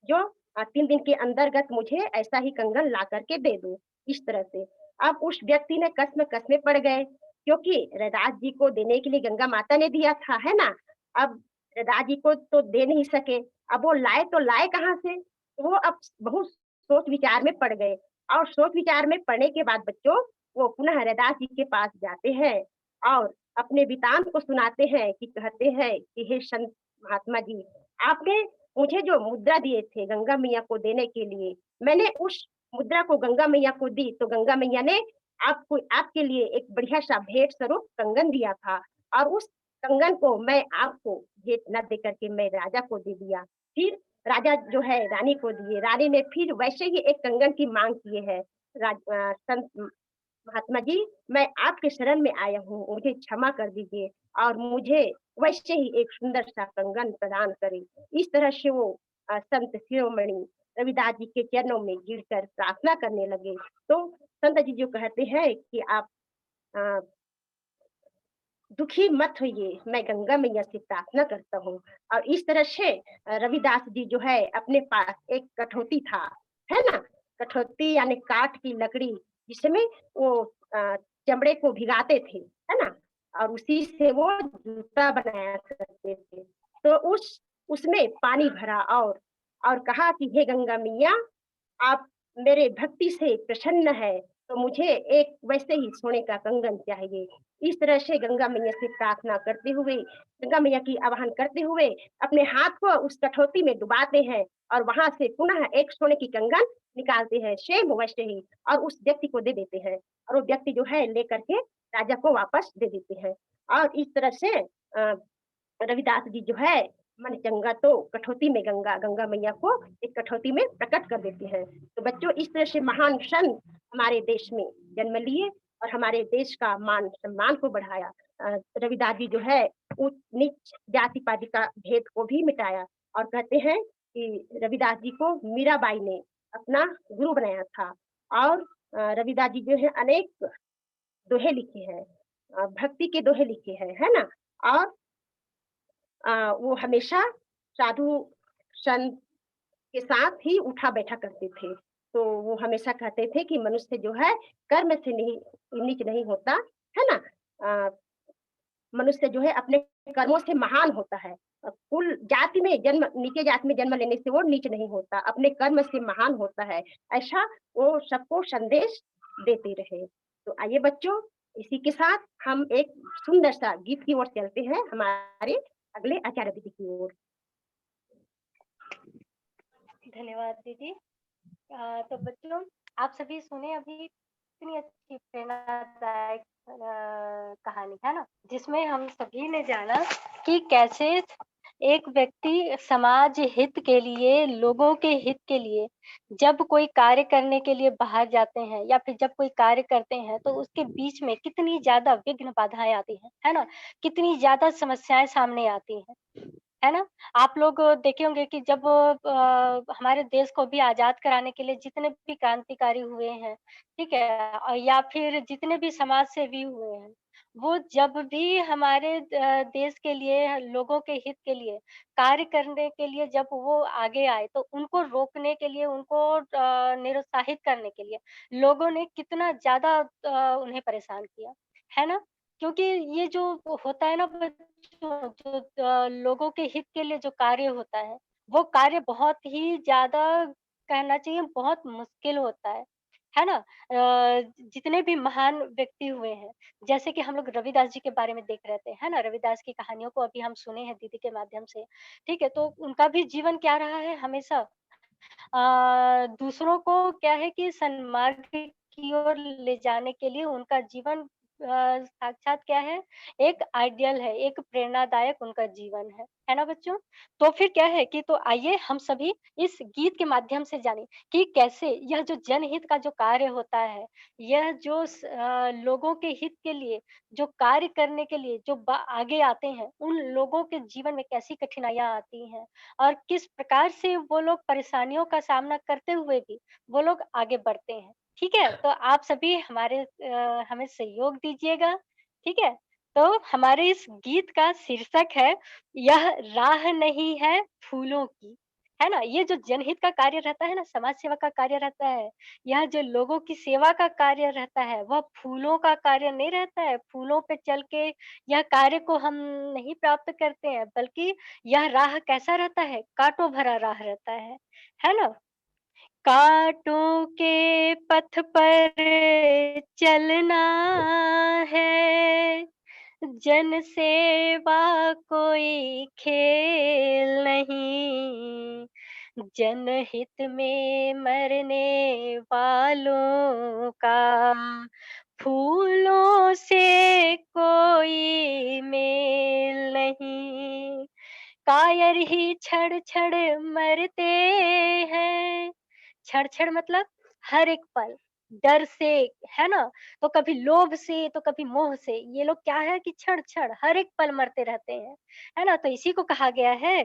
जो 3 दिन के अंतर्गत मुझे ऐसा ही कंगन ला कर के दे दो, इस तरह से। अब उस व्यक्ति ने कस्म-कस्मे पड़ गए, क्योंकि रैदास जी को देने के लिए गंगा माता ने दिया था, है ना? अब रैदास जी को तो दे नहीं सके, अब वो लाए तो लाए कहाँ से? वो अब बहुत सोच-विचार में पड़ गए और सोच-विचार में पड़ने के बाद बच्चों, वो पुनः रैदास जी के पास जाते हैं और अपने वृतांत को सुनाते हैं कि कहते हैं कि हे संत महात्मा जी, आपने मुझे जो मुद्रा दिए थे गंगा मैया को देने के लिए, मैंने उस मुद्रा को गंगा मैया को दी, तो गंगा मैया ने आपको आपके लिए एक बढ़िया-सा भेंट स्वरूप कंगन दिया था और उस कंगन को मैं आपको भेंट न दे कर के मैं राजा को दे दिया। फिर राजा जो है रानी को दिए, रानी ने फिर वैसे ही एक कंगन की माँग किए है। संत महात्मा जी, मैं आपके शरण में आया हूँ, मुझे क्षमा कर दीजिए और मुझे वैसे ही एक सुंदर-सा कंगन प्रदान करें। इस तरह से वो संत शिरोमणि रविदास जी के चरणों में गिरकर प्रार्थना करने लगे। तो संत जी जो कहते हैं कि आप अ, दुखी मत होइए, मैं गंगा मैया से प्रार्थना करता हूँ। और इस तरह से रविदास जी जो है अपने पास एक कठौती था, है ना? कठौती यानी काठ की लकड़ी जिसमें वो चमड़े को भिगाते थे, है ना? और उसी से वो जूता बनाया करते थे। तो उसमें पानी भरा और कहा कि हे गंगा मैया, आप मेरे भक्ति से प्रसन्न है, तो मुझे एक वैसे ही सोने का कंगन चाहिए। इस तरह से गंगा मैया से प्रार्थना करते हुए, गंगा मैया की आवाहन करते हुए अपने हाथ को उस कठौती में डुबाते हैं और वहाँ से पुनः एक सोने की कंगन निकालते हैं, सेम वैसे ही और उस व्यक्ति को दे देते हैं और वो व्यक्ति जो है लेकर के राजा को वापस दे देते हैं। और इस तरह से रविदास जी जो है मन चंगा तो कठौती में गंगा गंगा मैया को एक कठौती में प्रकट कर देते हैं। तो बच्चों इस तरह से महान संत हमारे देश में जन्म लिए और हमारे देश का मान सम्मान को बढ़ाया। रविदास जी जो है उच्च नीच जाति पाति का भेद को भी मिटाया और कहते हैं कि रविदास जी को मीराबाई ने अपना गुरु बनाया था और रविदास जी जो है अनेक दोहे लिखे हैं, भक्ति के दोहे लिखे हैं, है ना? और वो हमेशा साधु संत के साथ ही उठा-बैठा करते थे। तो वो हमेशा कहते थे कि मनुष्य जो है कर्म से नहीं नीच नहीं होता, है ना? अ, मनुष्य जो है अपने कर्मों से महान होता है। कुल जाति में जन्म नीचे जाति में जन्म लेने से वो नीच नहीं होता, अपने कर्म से महान होता है। ऐसा वो सबको संदेश देते रहे। तो आइए बच्चों, इसी के साथ हम एक सुंदर-सा गीत की ओर चलते हैं, हमारे अगले आचार्य दीदी की ओर। धन्यवाद दीदी। तो बच्चों, आप सभी सुने अभी कितनी अच्छी प्रेरणादायक कहानी, है ना? जिसमें हम सभी ने जाना कि कैसे एक व्यक्ति समाज हित के लिए, लोगों के हित के लिए जब कोई कार्य करने के लिए बाहर जाते हैं या फिर जब कोई कार्य करते हैं, तो उसके बीच में कितनी ज़्यादा विघ्न बाधाएँ आती हैं, है ना? कितनी ज़्यादा समस्याएँ सामने आती हैं, है ना? आप लोग देखे होंगे कि जब हमारे देश को भी आज़ाद कराने के लिए जितने भी क्रांतिकारी हुए हैं, ठीक है? या फिर जितने भी समाज सेवी हुए हैं, वो जब भी हमारे देश के लिए, लोगों के हित के लिए कार्य करने के लिए जब वो आगे आए, तो उनको रोकने के लिए, उनको निरुत्साहित करने के लिए लोगों ने कितना ज़्यादा उन्हें परेशान किया, है ना? क्योंकि ये जो होता है ना बच्चों, जो लोगों के हित के लिए जो कार्य होता है, वो कार्य बहुत ही ज़्यादा कहना चाहिए बहुत मुश्किल होता है ना? जितने भी महान व्यक्ति हुए हैं, जैसे कि हम लोग रविदास जी के बारे में देख रहे थे, है ना? रविदास की कहानियों को अभी हम सुने हैं दीदी के माध्यम से, ठीक है? तो उनका भी जीवन क्या रहा है हमेशा दूसरों को क्या है कि सन्मार्ग की ओर ले जाने के लिए उनका जीवन साक्षात क्या है? एक आइडियल है, एक प्रेरणादायक उनका जीवन है ना बच्चों? तो फिर क्या है कि तो आइए हम सभी इस गीत के माध्यम से जानें कि कैसे यह जो जनहित का जो कार्य होता है, यह जो लोगों के हित के लिए जो कार्य करने के लिए जो आगे आते हैं, उन लोगों के जीवन में कैसी कठिनाइयाँ आती हैं और किस प्रकार से वो लोग परेशानियों का सामना करते हुए भी वो लोग आगे बढ़ते हैं। ठीक है? तो आप सभी हमें सहयोग दीजिएगा, ठीक है? तो हमारे इस गीत का शीर्षक है, यह राह नहीं है फूलों की, है ना? ये जो जनहित का कार्य रहता है ना, समाज सेवा का कार्य रहता है, यह जो लोगों की सेवा का कार्य रहता है, वह फूलों का कार्य नहीं रहता है। फूलों पे चल के यह कार्य को हम नहीं प्राप्त करते हैं, बल्कि यह राह कैसा रहता है? काँटों भरा राह रहता है ना? काँटों के पथ पर चलना है, जन सेवा कोई खेल नहीं, जनहित में मरने वालों का फूलों से कोई मेल नहीं। कायर ही छड़-छड़ मरते हैं। छड़-छड़ मतलब हर एक पल, डर से, है ना? तो कभी लोभ से, तो कभी मोह से। ये लोग क्या है कि छड़-छड़ हर एक पल मरते रहते हैं, है ना? तो इसी को कहा गया है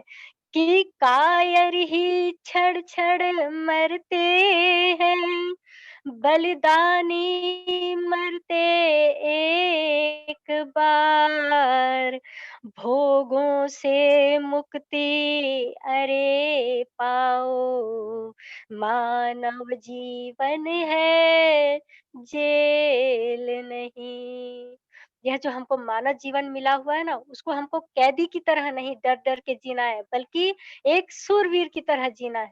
कि कायर ही छड़-छड़ मरते हैं, बलिदानी मरते एक बार। भोगों से मुक्ति अरे पाओ, मानव जीवन है जेल नहीं। यह जो हमको मानव जीवन मिला हुआ है ना, उसको हमको कैदी की तरह नहीं डर-डर के जीना है, बल्कि एक शूरवीर की तरह जीना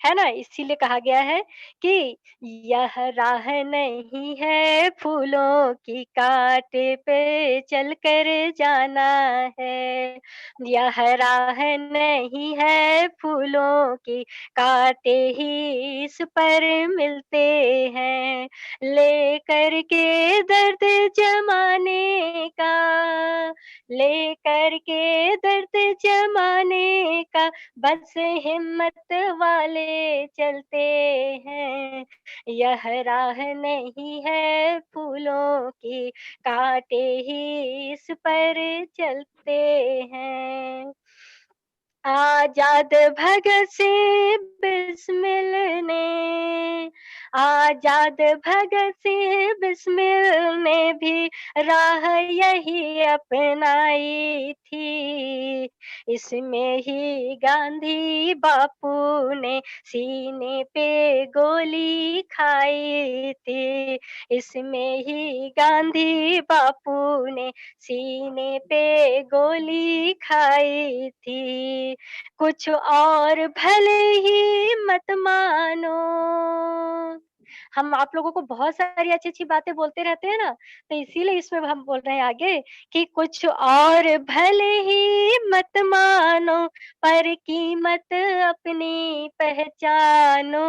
है ना? इसीलिए कहा गया है कि यह राह नहीं है फूलों की, कांटे पे चलकर जाना है। यह राह नहीं है फूलों की, कांटे ही इस पर मिलते हैं। लेकर के दर्द जमाने का, लेकर के दर्द जमाने का, बस हिम्मत वाले चलते हैं। यह राह नहीं है फूलों की, कांटे ही इस पर चलते हैं। आजाद भगत सिंह बिस्मिल ने, आजाद भगत सिंह बिस्मिल ने भी राह यही अपनाई थी। इसमें ही गांधी बापू ने सीने पे गोली खाई थी। इसमें ही गांधी बापू ने सीने पे गोली खाई थी। कुछ और भले ही मत मानो। हम आप लोगों को बहुत सारी अच्छी-अच्छी बातें बोलते रहते हैं ना, तो इसीलिए इसमें हम बोल रहे हैं आगे कि कुछ और भले ही मत मानो, पर कीमत अपनी पहचानो।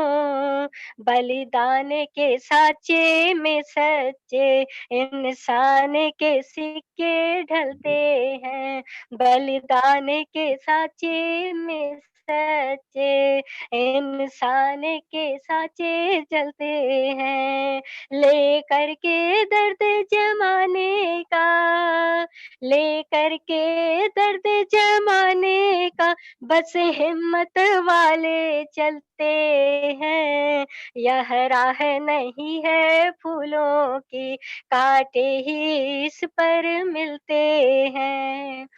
बलिदान के साँचे में सच्चे इंसान के सिक्के ढलते हैं। बलिदान के साँचे में सच्चे इंसान के साँचे जलते हैं। लेकर के दर्द जमाने का, लेकर के दर्द जमाने का, बस हिम्मत वाले चलते हैं। यह राह नहीं है फूलों की, कांटे ही इस पर मिलते हैं।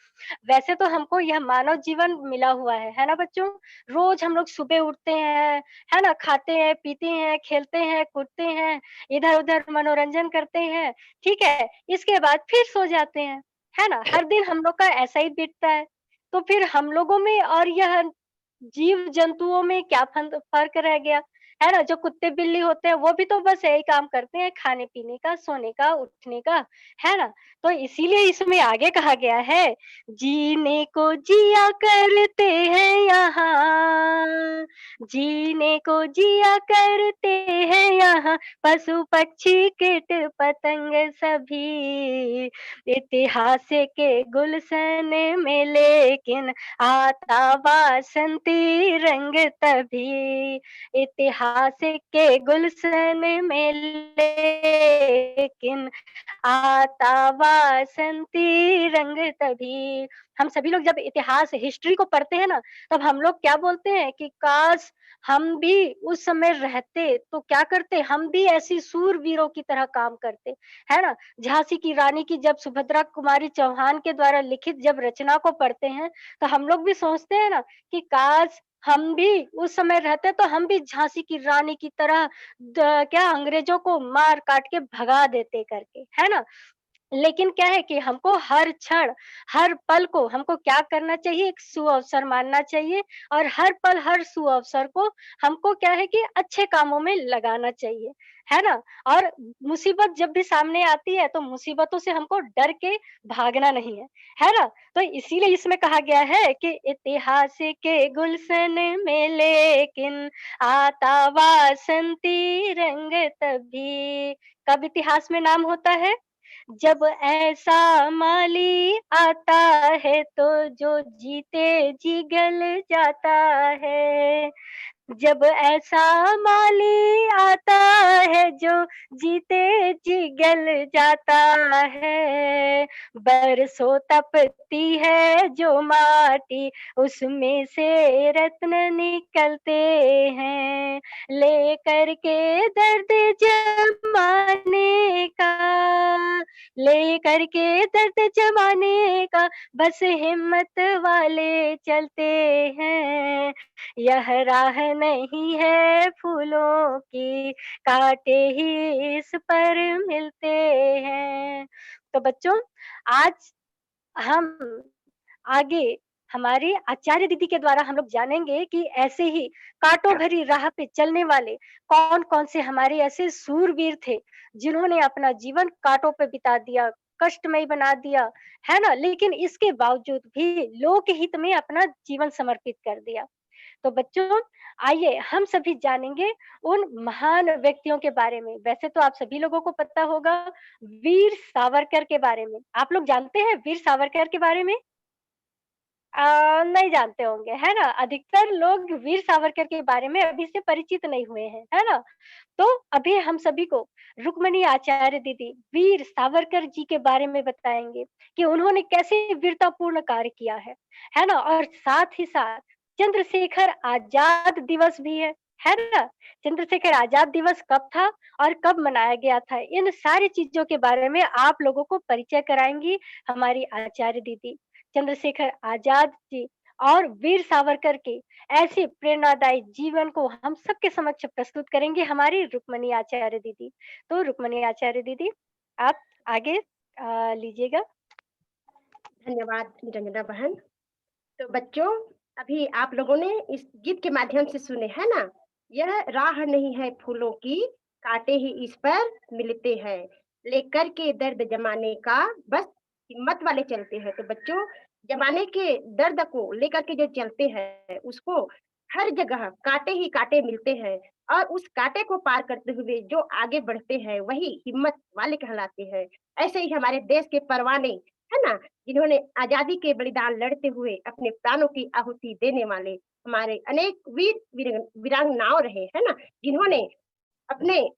वैसे तो हमको यह मानव जीवन मिला हुआ है ना बच्चों? रोज़ हम लोग सुबह उठते हैं, है ना? खाते हैं, पीते हैं, खेलते हैं, कूदते हैं, इधर-उधर मनोरंजन करते हैं, ठीक है? इसके बाद फिर सो जाते हैं, है ना? हर दिन हम लोग का ऐसा ही बीतता है। तो फिर हम लोगों में और यह जीव-जंतुओं में क्या फ़र्क रह गया? है ना? जो कुत्ते बिल्ली होते हैं वो भी तो बस यही काम करते हैं, खाने-पीने का, सोने का, उठने का, है ना? तो इसीलिए इसमें आगे कहा गया है, जीने को जिया करते हैं यहाँ, जीने को जिया करते हैं यहाँ, पशु पक्षी कीट पतंग सभी, इतिहास के गुलशन में लेकिन आता वासंती रंग तभी, इतिहास के गुलशन में लेकिन आता वासंती रंग तभी। हम सभी लोग जब इतिहास हिस्ट्री को पढ़ते हैं ना, तब हम लोग क्या बोलते हैं कि काश हम भी उस समय रहते तो क्या करते, हम भी ऐसी शूरवीरों की तरह काम करते, है ना? झांसी की रानी की जब सुभद्रा कुमारी चौहान के द्वारा लिखित जब रचना को पढ़ते हैं, तो हम लोग भी सोचते हैं ना कि काश हम भी उस समय रहते तो हम भी झांसी की रानी की तरह क्या अंग्रेजों को मार काट के भगा देते करके, है ना? लेकिन क्या है कि हमको हर क्षण, हर पल को हमको क्या करना चाहिए, एक सुअवसर मानना चाहिए और हर पल, हर सुअवसर को हमको क्या है कि अच्छे कामों में लगाना चाहिए, है ना? और मुसीबत जब भी सामने आती है, तो मुसीबतों से हमको डर के भागना नहीं है ना? तो इसीलिए इसमें कहा गया है कि इतिहास के गुलशन में लेकिन आता वासंती रंग तभी। कब इतिहास में नाम होता है? जब ऐसा माली आता है तो जो जीते जी गल जाता है, जब ऐसा माली आता है जो जीते जी गल जाता है, बरसों तपती है जो माटी उसमें से रत्न निकलते हैं, लेकर के दर्द जमाने का, लेकर के दर्द जमाने का, बस हिम्मत वाले चलते हैं, यह राह नहीं है फूलों की, कांटे ही इस पर मिलते हैं। तो बच्चों, आज हम आगे हमारी आचार्य दीदी के द्वारा हम लोग जानेंगे कि ऐसे ही कांटों भरी राह पे चलने वाले कौन-कौन से हमारे ऐसे शूरवीर थे, जिन्होंने अपना जीवन कांटों पे बिता दिया, कष्टमय बना दिया, है ना? लेकिन इसके बावजूद भी लोक हित में अपना जीवन समर्पित कर दिया। तो बच्चों, आइए हम सभी जानेंगे उन महान व्यक्तियों के बारे में। वैसे तो आप सभी लोगों को पता होगा वीर सावरकर के बारे में। आप लोग जानते हैं वीर सावरकर के बारे में? नहीं जानते होंगे, है ना? अधिकतर लोग वीर सावरकर के बारे में अभी से परिचित नहीं हुए हैं, है ना? तो अभी हम सभी को रुक्मणी आचार्य दीदी वीर सावरकर जी के बारे में बताएँगे कि उन्होंने कैसे वीरतापूर्ण कार्य किया है ना? और साथ ही साथ चंद्रशेखर आज़ाद दिवस भी है ना? चंद्रशेखर आज़ाद दिवस कब था और कब मनाया गया था? इन सारी चीज़ों के बारे में आप लोगों को परिचय कराएँगी हमारी आचार्य दीदी। चंद्रशेखर आज़ाद जी और वीर सावरकर के ऐसे प्रेरणादायी जीवन को हम सबके समक्ष प्रस्तुत करेंगे हमारी रुक्मणी आचार्य दीदी। तो रुक्मणी आचार्य दीदी, आप आगे लीजिएगा। धन्यवाद निरंजना बहन। तो बच्चों, अभी आप लोगों ने इस गीत के माध्यम से सुने, है ना? यह राह नहीं है फूलों की, कांटे ही इस पर मिलते हैं, लेकर के दर्द जमाने का, बस हिम्मत वाले चलते हैं। तो बच्चों, जमाने के दर्द को लेकर के जो चलते हैं, उसको हर जगह कांटे ही कांटे मिलते हैं, और उस कांटे को पार करते हुए जो आगे बढ़ते हैं, वही हिम्मत वाले कहलाते हैं। ऐसे ही हमारे देश के परवाने, है ना, जिन्होंने आजादी के बलिदान लड़ते हुए अपने प्राणों की आहुति देने वाले हमारे अनेक वीरांगनाओं रहे, है ना, जिन्होंने अपने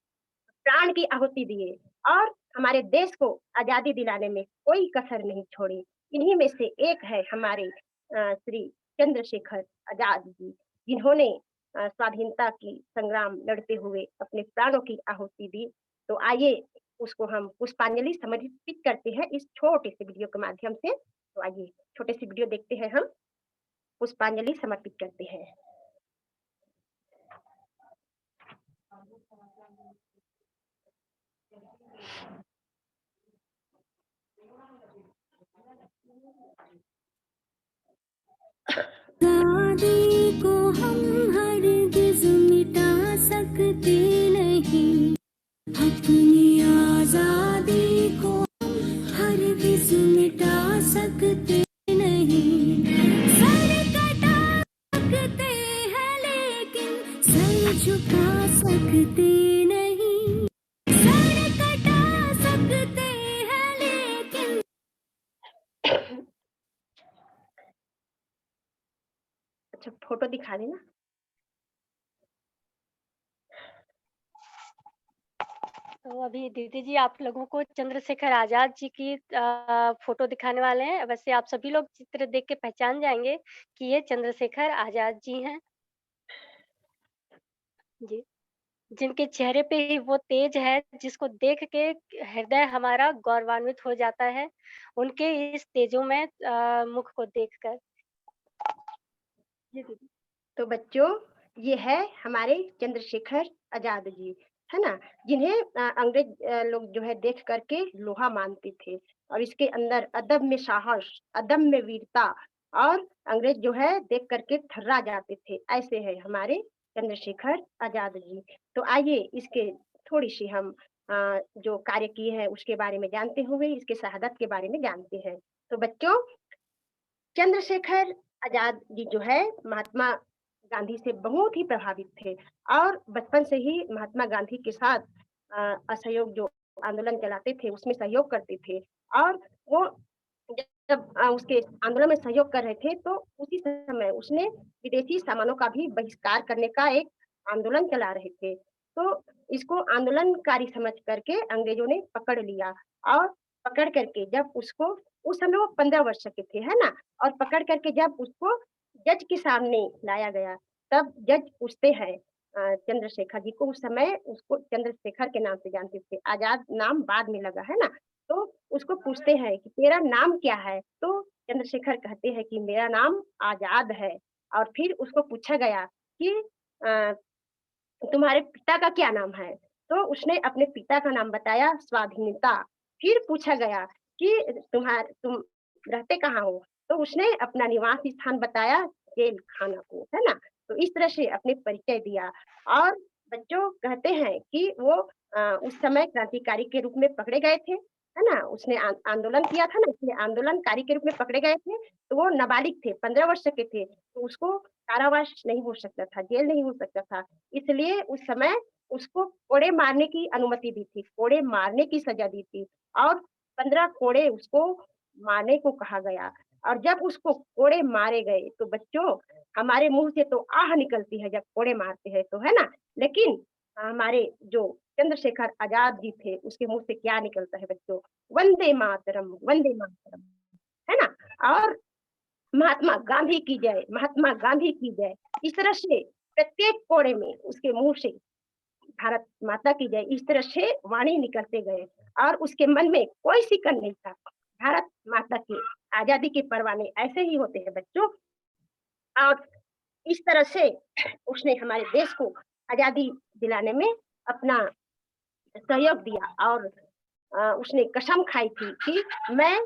प्राण की आहुति दिए और हमारे देश को आजादी दिलाने में कोई कसर नहीं छोड़ी। इन्हीं में से एक है हमारे श्री चंद्रशेखर आजाद जी, जिन्होंने स्वाधीनता की संग्राम लड़ते हुए अपने प्राणों की आहुति दी। तो आइए उसको हम पुष्पांजलि समर्पित करते हैं इस छोटे से वीडियो के माध्यम से। तो आइए छोटे से वीडियो देखते हैं, हम पुष्पांजलि समर्पित करते हैं। आजादी को हम हरगिज़ मिटा सकते सकते नहीं, अपनी आजादी को हरगिज मिटा सकते नहीं। सर कटा सकते हैं लेकिन सर झुका सकते नहीं, सर कटा सकते हैं लेकिन। अच्छा, फोटो दिखा देना। तो अभी दीदी जी आप लोगों को चंद्रशेखर आजाद जी की फोटो दिखाने वाले हैं। वैसे आप सभी लोग चित्र देख के पहचान जाएंगे कि ये चंद्रशेखर आजाद जी हैं। जी, जिनके चेहरे पे ही वो तेज है जिसको देख के हृदय हमारा गौरवान्वित हो जाता है, उनके इस तेजोमय मुख को देखकर। जी दीदी। तो बच्चों, ये है हमारे चंद्रशेखर आजाद जी, है ना, जिन्हें अंग्रेज लोग जो है देख करके लोहा मानते थे, और इसके अंदर अदम्य साहस, अदम्य वीरता, और अंग्रेज जो है देख करके थर्रा जाते थे। ऐसे है हमारे चंद्रशेखर आजाद जी। तो आइए इसके थोड़ी सी हम जो कार्य किए हैं उसके बारे में जानते हुए इसके शहादत के बारे में जानते हैं। तो बच्चों, चंद्रशेखर आजाद जी जो है महात्मा गांधी से बहुत ही प्रभावित थे, और बचपन से ही महात्मा गांधी के साथ असहयोग जो आंदोलन चलाते थे उसमें सहयोग करते थे। और वो जब उसके आंदोलन में सहयोग कर रहे थे तो उसी समय उसने विदेशी सामानों का भी बहिष्कार करने का एक आंदोलन चला रहे थे। तो इसको आंदोलनकारी समझ करके अंग्रेजों ने पकड़ लिया, और पकड़ करके जब उसको, उस समय वो 15 वर्ष के थे, है ना, और पकड़ करके जब उसको जज के सामने लाया गया, तब जज पूछते हैं चंद्रशेखर जी को, उस समय उसको चंद्रशेखर के नाम से जानते थे, आजाद नाम बाद में लगा, है ना। तो उसको पूछते हैं कि तेरा नाम क्या है, तो चंद्रशेखर कहते हैं कि मेरा नाम आजाद है। और फिर उसको पूछा गया कि अ, तुम्हारे पिता का क्या नाम है, तो उसने अपने पिता का नाम बताया, स्वाधीनता। फिर पूछा गया कि तुम रहते कहाँ हो, तो उसने अपना निवास स्थान बताया, जेल खाना को, है ना। तो इस तरह से अपने परिचय दिया। और बच्चों कहते हैं कि वो उस समय क्रांतिकारी के रूप में पकड़े गए थे, है ना, उसने आंदोलन किया था ना, इसलिए आंदोलनकारी के रूप में पकड़े गए थे। तो वो नाबालिग थे, 15 वर्ष के थे, तो उसको कारावास नहीं हो सकता था, जेल नहीं हो सकता था, इसलिए उस समय उसको कोड़े मारने की अनुमति दी थी, कोड़े मारने की सजा दी थी, और 15 कोड़े उसको मारने को कहा गया। और जब उसको कोड़े मारे गए तो बच्चों, हमारे मुंह से तो आह निकलती है जब कोड़े मारते हैं तो, है ना, लेकिन हमारे जो चंद्रशेखर आजाद जी थे उसके मुंह से क्या निकलता है बच्चों, वंदे मातरम, है ना। और महात्मा गांधी की जय, महात्मा गांधी की जय, इस तरह से प्रत्येक कोड़े में उसके मुंह से भारत माता की जय, इस तरह से वाणी निकलते गए, और उसके मन में कोई सिकन नहीं था। भारत माता की आजादी के परवाने ऐसे ही होते हैं बच्चों। और इस तरह से उसने हमारे देश को आजादी दिलाने में अपना सहयोग दिया, और उसने कसम खाई थी कि मैं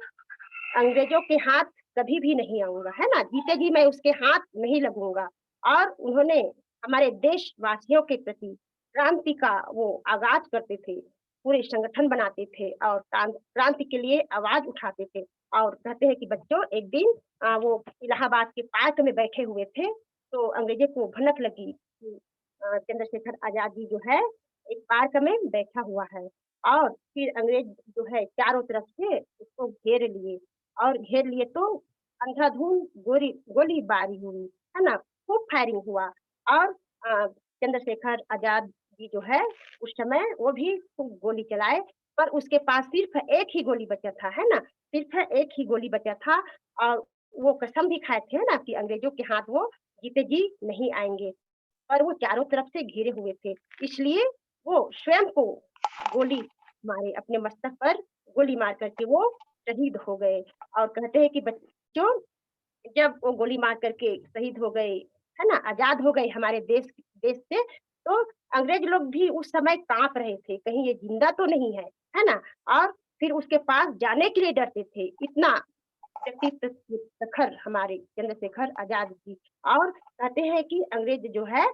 अंग्रेजों के हाथ कभी भी नहीं आऊंगा, है ना, जीते जी मैं उसके हाथ नहीं लगूंगा। और उन्होंने हमारे देशवासियों के प्रति क्रांति का वो आगाज करते थे, पूरे संगठन बनाते थे, और क्रांति के लिए आवाज उठाते थे। और कहते हैं कि बच्चों, एक दिन वो इलाहाबाद के पार्क में बैठे हुए थे, तो अंग्रेजों को भनक लगी कि चंद्रशेखर आजाद जी जो है एक पार्क में बैठा हुआ है। और फिर अंग्रेज जो है चारों तरफ से उसको घेर लिए, और घेर लिए तो अंधाधुंध गोलीबारी हुई, है ना, खूब फायरिंग हुआ। और चंद्रशेखर आजाद जी जो है उस समय वो भी खूब गोली चलाए, पर उसके पास सिर्फ एक ही गोली बचा था, है ना, सिर्फ एक ही गोली बचा था। और वो कसम भी खाए थे ना कि अंग्रेजों के हाथ वो जीते जी नहीं आएंगे, पर वो चारों तरफ से घिरे हुए थे, इसलिए वो स्वयं को गोली मारे, अपने मस्तक पर गोली मार करके वो शहीद हो गए। और कहते हैं कि बच्चों, जब वो गोली मार करके शहीद हो गए, है ना, आजाद हो गए हमारे देश से, तो अंग्रेज लोग भी उस समय कांप रहे थे, कहीं ये जिंदा तो नहीं है ना। और फिर उसके पास जाने के लिए डरते थे, इतना व्यक्तित्व के प्रखर हमारे चंद्रशेखर आजाद जी। और कहते हैं कि अंग्रेज जो है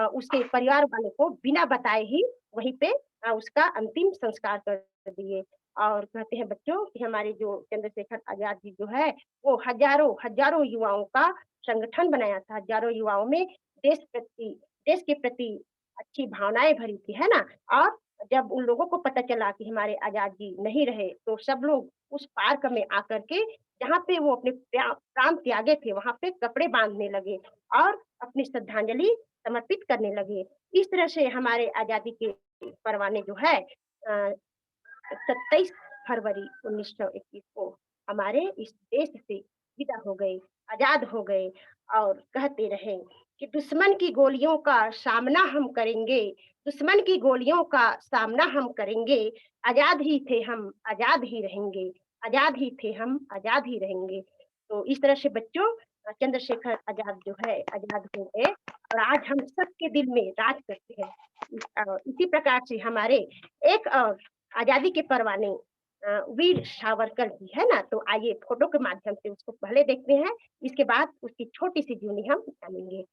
उसके परिवार वालों को बिना बताए ही वहीं पे उसका अंतिम संस्कार कर दिए। और कहते हैं बच्चों कि हमारे जो चंद्रशेखर आजाद जी जो है वो हजारों हजारों युवाओं का संगठन बनाया था। हजारों युवाओं में देश के प्रति अच्छी भावनाएं भरी थी, है ना। और जब उन लोगों को पता चला कि हमारे आजाद जी नहीं रहे तो सब लोग उस पार्क में आकर के जहाँ पे वो अपने प्राण त्यागे थे वहां पे कपड़े बांधने लगे और अपनी श्रद्धांजलि समर्पित करने लगे। इस तरह से हमारे आजादी के परवाने जो है 27 फरवरी 1921 को हमारे इस देश से विदा हो गए, आजाद हो गए। और कहते रहे कि दुश्मन की गोलियों का सामना हम करेंगे, दुश्मन की गोलियों का सामना हम करेंगे, आजाद ही थे हम, आजाद ही रहेंगे, आजाद ही थे हम, आजाद ही रहेंगे। तो इस तरह से बच्चों चंद्रशेखर आजाद जो है आजाद हो गए और आज हम सबके दिल में राज करते हैं। इसी प्रकार से हमारे एक और आजादी के परवाने वीर सावरकर जी है ना। तो आइए फोटो के माध्यम से उसको पहले देखते हैं, इसके बाद उसकी छोटी सी जीवनी हम जानेंगे।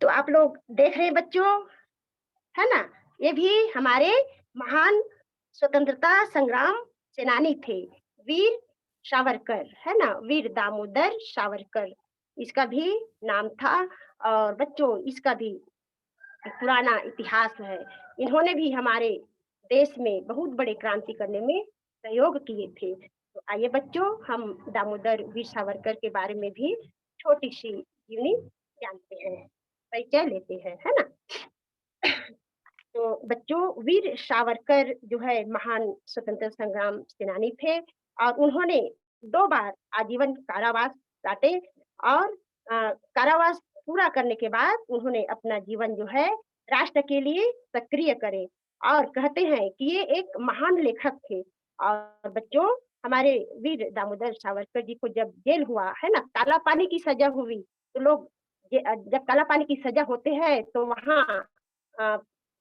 तो आप लोग देख रहे हैं बच्चों, है ना। ये भी हमारे महान स्वतंत्रता संग्राम सेनानी थे, वीर सावरकर, है ना, वीर दामोदर सावरकर इसका भी नाम था। और बच्चों इसका भी पुराना इतिहास है। इन्होंने भी हमारे देश में बहुत बड़े क्रांति करने में सहयोग किए थे। तो आइए बच्चों हम दामोदर वीर सावरकर के बारे में भी छोटी सी जीवनी जानते हैं, परिचय लेते हैं, है ना। तो बच्चों वीर सावरकर जो है महान स्वतंत्रता संग्राम सेनानी थे और उन्होंने 2 बार आजीवन कारावास काटे। और कारावास पूरा करने के बाद उन्होंने अपना जीवन जो है राष्ट्र के लिए सक्रिय करे। और कहते हैं कि ये एक महान लेखक थे। और बच्चों हमारे वीर दामोदर सावरकर जी को जब जेल हुआ है ना, काला पानी की सजा हुई, तो लोग जब काला पानी की सजा होते हैं तो वहाँ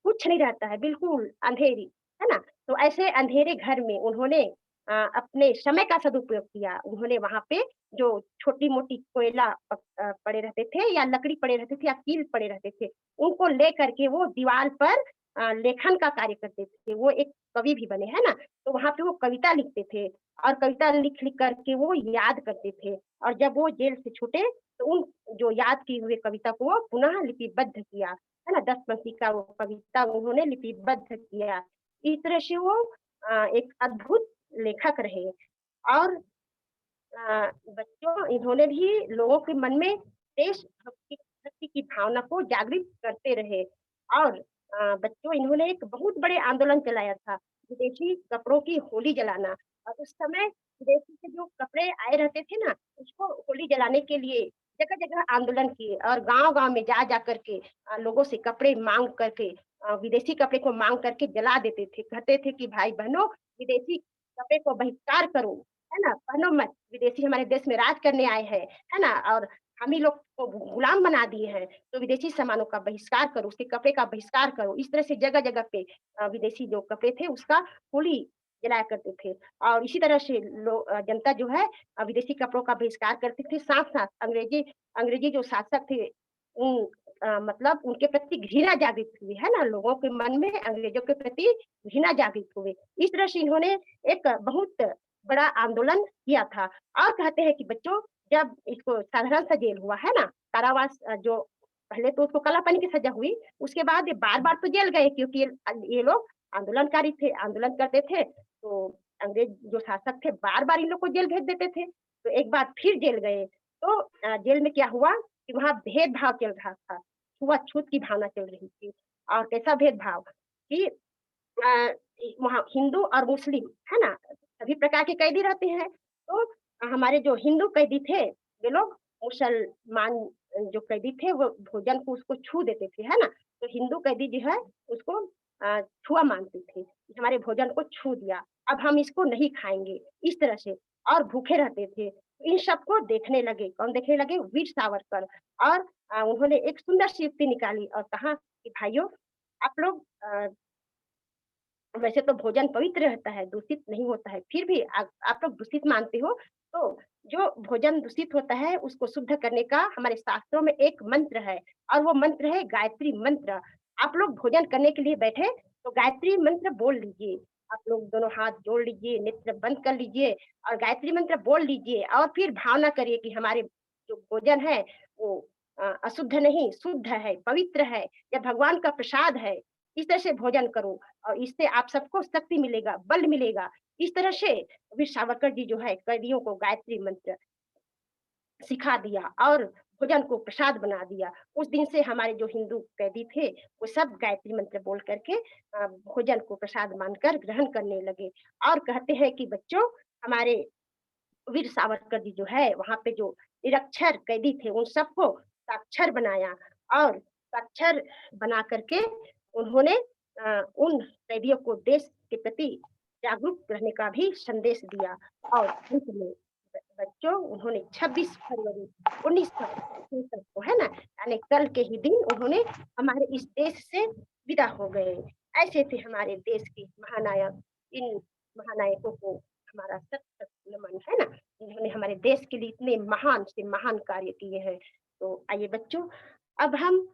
कुछ नहीं रहता है, बिल्कुल अंधेरी, है ना। तो ऐसे अंधेरे घर में उन्होंने अपने समय का सदुपयोग किया। उन्होंने वहाँ पे जो छोटी-मोटी कोयला पड़े रहते थे या लकड़ी पड़े रहते थे या कील पड़े रहते थे, उनको लेकर के वो दीवार पर लेखन का कार्य करते थे। वो एक कवि भी बने, है ना। तो वहाँ पे वो कविता लिखते थे और कविता लिख-लिख करके वो याद करते थे। और जब वो जेल से छूटे तो उन जो याद किए हुए कविता को वो पुनः लिपिबद्ध किया, है ना। 10 पंक्ति का वो कविता उन्होंने लिपिबद्ध किया। इस तरह से वो एक अद्भुत लेखक रहे। और बच्चों इन्होंने भी लोगों के मन में देशभक्ति भक्ति की भावना को जागृत करते रहे। और बच्चों इन्होंने एक बहुत बड़े आंदोलन चलाया था, विदेशी कपड़ों की होली जलाना। और उस समय विदेशी से जो कपड़े आए रहते थे ना, उसको होली जलाने के लिए जगह-जगह आंदोलन किए और गाँव-गाँव में जा कर के लोगों से कपड़े माँग करके विदेशी कपड़े को माँग करके जला देते थे। कहते थे कि भाई-बहनों विदेशी कपड़े को बहिष्कार करो, है ना, पहनो मत, विदेशी हमारे देश में राज करने आए हैं, है ना, और हम ही लोग को गुलाम बना दिए हैं, तो विदेशी सामानों का बहिष्कार करो, उसके कपड़े का बहिष्कार करो। इस तरह से जगह-जगह पे विदेशी जो कपड़े थे उसका होली जलाया करते थे। और इसी तरह से जनता जो है विदेशी कपड़ों का बहिष्कार करती थी। साथ-साथ अंग्रेजी जो शासक थे उन मतलब उनके प्रति घृणा जागृत हुई, है ना, लोगों के मन में अंग्रेजों के प्रति घृणा जागृत हुई। इस तरह से इन्होंने एक बहुत बड़ा आंदोलन किया था। और कहते हैं कि बच्चों जब इसको साधारण सा जेल हुआ, है ना, कारावास जो पहले तो उसको काला पानी की सजा हुई, उसके बाद ये बार-बार तो जेल गए क्योंकि ये लोग आंदोलनकारी थे, आंदोलन करते थे। तो अंग्रेज जो शासक थे बार-बार इन लोग को जेल भेज देते थे। तो एक बार फिर जेल गए, तो जेल में क्या हुआ कि वहाँ भेदभाव चल रहा था, छुआ-छूत की भावना चल रही थी। और कैसा भेदभाव कि अ, वहाँ हिंदू और मुस्लिम, है ना, सभी प्रकार के कैदी रहते हैं। तो हमारे जो हिंदू कैदी थे, वे लोग मुसलमान जो कैदी थे वो भोजन को उसको छू देते थे, है ना। तो हिंदू कैदी जो है उसको छुआ मानते थे, कि हमारे भोजन को छू दिया, अब हम इसको नहीं खाएँगे, इस तरह से। और भूखे रहते थे। इन सबको देखने लगे। कौन देखने लगे? वीर सावरकर। और उन्होंने एक सुंदर सी युक्ति निकाली और कहा कि भाइयों, आप लोग वैसे तो भोजन पवित्र रहता है, दूषित नहीं होता है, फिर भी आप लोग दूषित मानते हो, तो जो भोजन दूषित होता है उसको शुद्ध करने का हमारे शास्त्रों में एक मंत्र है, और वो मंत्र है गायत्री मंत्र। आप लोग भोजन करने के लिए बैठे तो गायत्री मंत्र बोल लीजिए। आप लोग दोनों हाथ जोड़ लीजिए, नेत्र बंद कर लीजिए और गायत्री मंत्र बोल लीजिए, और फिर भावना करिए कि हमारे जो भोजन है वो अशुद्ध नहीं, शुद्ध है, पवित्र है, यह भगवान का प्रसाद है। इस तरह से भोजन करो और इससे आप सबको शक्ति मिलेगा, बल मिलेगा। इस तरह से वीर सावरकर जी जो है कैदियों को गायत्री मंत्र सिखा दिया और भोजन को प्रसाद बना दिया। उस दिन से हमारे जो हिंदू कैदी थे वो सब गायत्री मंत्र बोल करके भोजन को प्रसाद मानकर ग्रहण करने लगे। और कहते हैं कि बच्चों, हमारे वीर सावरकर जी जो है वहां पे जो निरक्षर कैदी थे उन सबको साक्षर बनाया, और साक्षर बना करके उन्होंने उन कैदियों को देश के प्रति जागरूक रहने का भी संदेश दिया। और अंत में बच्चों, उन्होंने 26 फरवरी 1967 को, है ना, यानी कल के ही दिन उन्होंने हमारे इस देश से विदा हो गए। ऐसे थे हमारे देश के महानायक। इन महानायकों को हमारा सत सत नमन, है ना, इन्होंने हमारे देश के लिए इतने महान से महान कार्य किए हैं। तो आइए बच्चों, अब हम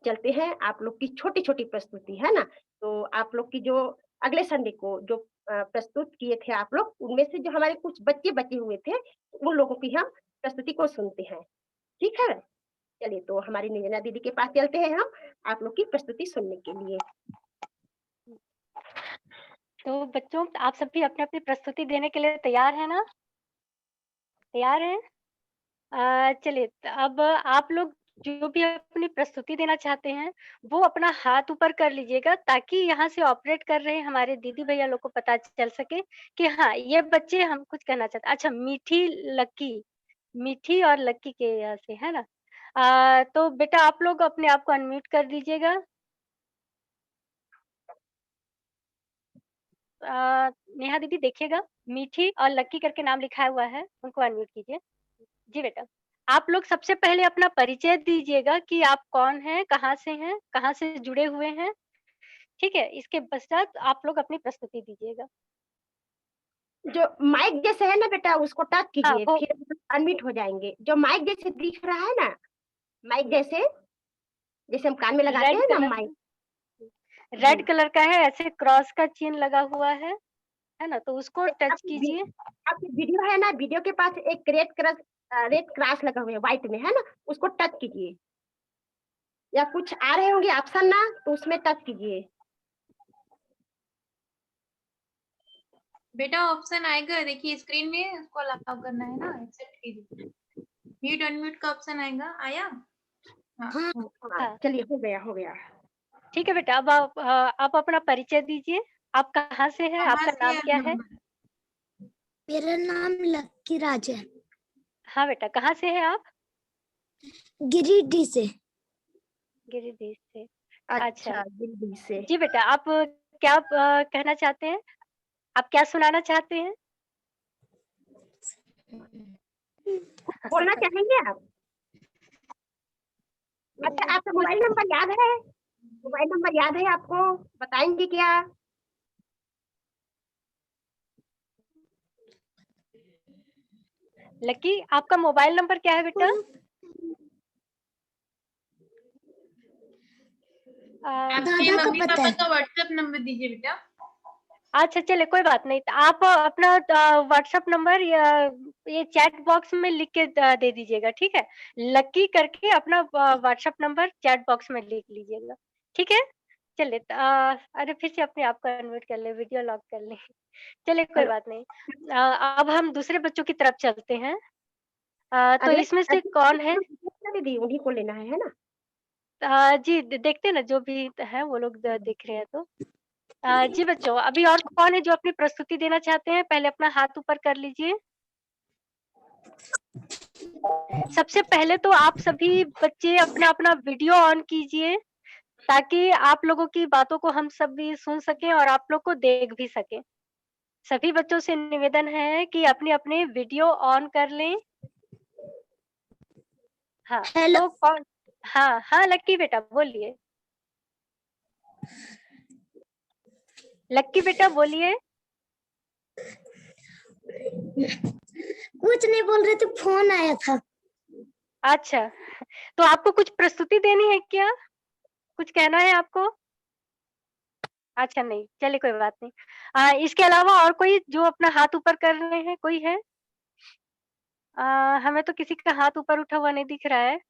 चलते हैं। आप लोग की छोटी छोटी प्रस्तुति, है ना, तो आप लोग की जो अगले संडे को जो प्रस्तुत किए थे आप लोग, उनमें से जो हमारे कुछ बच्चे बचे हुए थे उन लोगों की हम प्रस्तुति को सुनते हैं। ठीक है, चलिए तो हमारी निजना दीदी के पास चलते हैं हम आप लोग की प्रस्तुति सुनने के लिए। तो बच्चों, आप सभी अपनी अपनी प्रस्तुति देने के लिए तैयार है ना? तैयार हैं? चलिए, अब आप लोग जो भी अपनी प्रस्तुति देना चाहते हैं वो अपना हाथ ऊपर कर लीजिएगा, ताकि यहाँ से ऑपरेट कर रहे हमारे दीदी भैया लोग को पता चल सके कि हाँ, ये बच्चे हम कुछ कहना चाहते हैं। अच्छा, मीठी और लक्की के यहाँ से, है ना? तो बेटा आप लोग अपने आप को अनम्यूट कर दीजिएगा। नेहा दीदी देखिएगा, मीठी और लक्की करके नाम लिखा हुआ है, उनको अनम्यूट कीजिए। जी बेटा, आप लोग सबसे पहले अपना परिचय दीजिएगा कि आप कौन हैं, कहाँ से जुड़े हुए हैं, ठीक है? इसके पश्चात आप लोग अपनी प्रस्तुति दीजिएगा। जो माइक जैसे है ना बेटा, उसको टच कीजिए, वो फिर अनम्यूट हो जाएंगे। जो माइक जैसे दिख रहा है ना, माइक जैसे हम कान में लगाते हैं ना माइक, रेड कलर का है, ऐसे क्रॉस का चिन्ह लगा हुआ है ना, तो उसको टच कीजिए। आपकी वीडियो है ना, वीडियो के पास एक रेड क्रॉस लगा हुआ है व्हाइट में, है ना, उसको टच कीजिए। या कुछ आ रहे होंगे ऑप्शन ना, तो उसमें टच कीजिए। बेटा ऑप्शन आएगा, देखिए स्क्रीन में, उसको अलाउ करना है ना, एक्सेप्ट कीजिए। म्यूट अनम्यूट का ऑप्शन आएगा, आया? हाँ, चलिए हो गया। ठीक है बेटा, अब आप अपना परिचय दीजिए। आप कहाँ से हैं, आपका नाम क्या है? मेरा नाम लक्की राज है। हाँ बेटा, कहाँ से हैं आप? गिरिडीह से। गिरिडीह से। अच्छा, गिरिडीह से। जी बेटा, आप क्या कहना चाहते हैं? आप क्या सुनाना चाहते हैं? बोलना चाहेंगे आप? अच्छा, आपका मोबाइल नंबर याद है? मोबाइल नंबर याद है आपको? बताएंगे क्या? लकी, आपका मोबाइल नंबर क्या है बेटा? आपके मम्मी पापा का व्हाट्सएप नंबर दीजिए बेटा। अच्छा चलिए, कोई बात नहीं, तो आप अपना व्हाट्सएप नंबर ये चैट बॉक्स में लिख के दे दीजिएगा, ठीक है? लकी करके अपना व्हाट्सएप नंबर चैट बॉक्स में लिख लीजिएगा, ठीक है? चलिए, अरे फिर से अपने आप को अनम्यूट कर ले, वीडियो लॉक कर ले। चलिए कोई बात नहीं। अब हम दूसरे बच्चों की तरफ चलते हैं। तो इसमें से कौन है? दीदी उन्हीं को लेना है ना? जी देखते हैं ना, जो भी है वो लोग देख रहे हैं तो। जी बच्चों, अभी और कौन है जो अपनी प्रस्तुति देना चाहते हैं? पहले अपना हाथ ऊपर कर लीजिए। सबसे पहले तो आप सभी बच्चे अपना अपना वीडियो ऑन कीजिए, ताकि आप लोगों की बातों को हम सब भी सुन सकें और आप लोग को देख भी सकें। सभी बच्चों से निवेदन है कि अपने-अपने वीडियो ऑन कर लें। हाँ, हेलो। तो कौन हाँ, हाँ, लक्की बेटा बोलिए। लक्की बेटा बोलिए। कुछ नहीं बोल रहे थे, फोन आया था। अच्छा, तो आपको कुछ प्रस्तुति देनी है क्या? कुछ कहना है आपको? अच्छा नहीं, चलिए कोई बात नहीं। इसके अलावा और कोई जो अपना हाथ ऊपर कर रहे हैं, कोई है? अ, हमें तो किसी का हाथ ऊपर उठा हुआ नहीं दिख रहा है।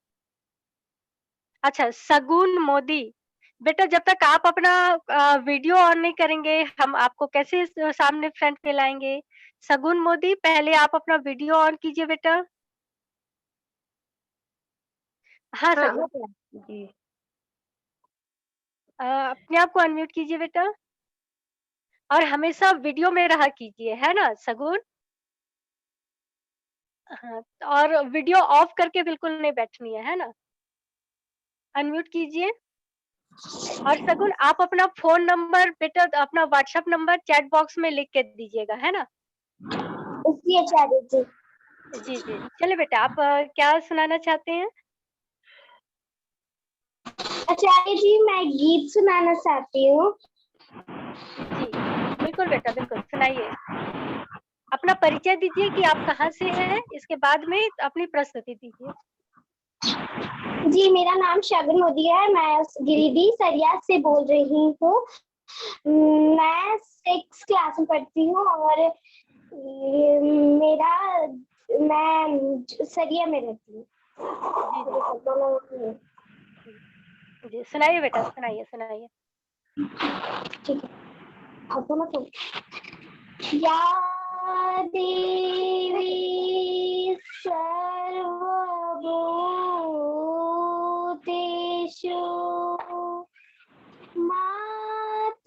अच्छा, शगुन मोदी, बेटा जब तक आप अपना वीडियो ऑन नहीं करेंगे, हम आपको कैसे सामने फ्रंट पे लाएँगे? शगुन मोदी, पहले आप अपना वीडियो ऑन कीजिए बेटा। हाँ, हाँ, हो शगुन। गया। जी। अपने आप को अनम्यूट कीजिए बेटा और हमेशा वीडियो में रहा कीजिए, है ना शगुन? हाँ, और वीडियो ऑफ करके बिल्कुल नहीं बैठनी है ना? अनम्यूट कीजिए और शगुन आप अपना फ़ोन नंबर बेटा अपना व्हाट्सएप नंबर चैट बॉक्स में लिख के दीजिएगा, है ना? उसकी आचार्य जी। जी, जी। चलिए बेटा आप क्या सुनाना चाहते हैं? आचार्य जी, मैं गीत सुनाना चाहती हूँ। जी, बिल्कुल बेटा, बिल्कुल, सुनाइए। अपना परिचय दीजिए कि आप कहाँ से हैं, इसके बाद में अपनी प्रस्तुति दीजिए। जी, मेरा नाम शगुन मोदी है। मैं गिरिडीह सरिया से बोल रही हूँ। मैं 6 क्लास में पढ़ती हूँ और मैं सरिया में रहती हूँ। जी, जी। जी, सुनाइए बेटा, सुनाइए, सुनाइए। ठीक है। अब तो मतलब या देवी सर्वभूतेषु मातृरूपेण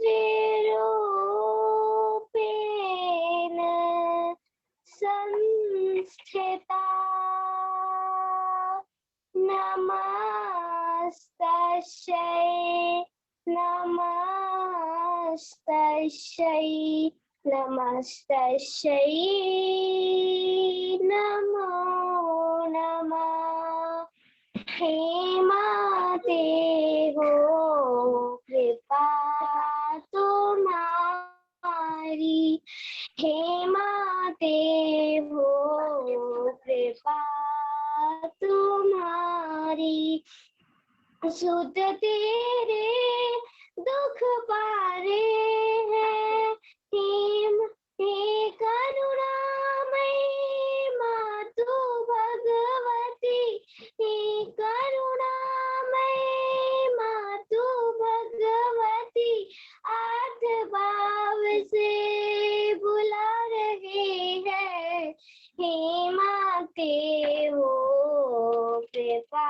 संस्थिता नमस्तस्यै नमस्तस्यै नमस्तस्यै नमो नमः। हे माते हो कृपा तुम्हारी, हे माते हो कृपा तुम्हारी। सुत तेरे दुख पारे हैं, हे करुणामयी माँ तू भगवती, हे करुणामयी माँ तू भगवती। आठ भाव से बुला रहे हैं, हे माते हो कृपा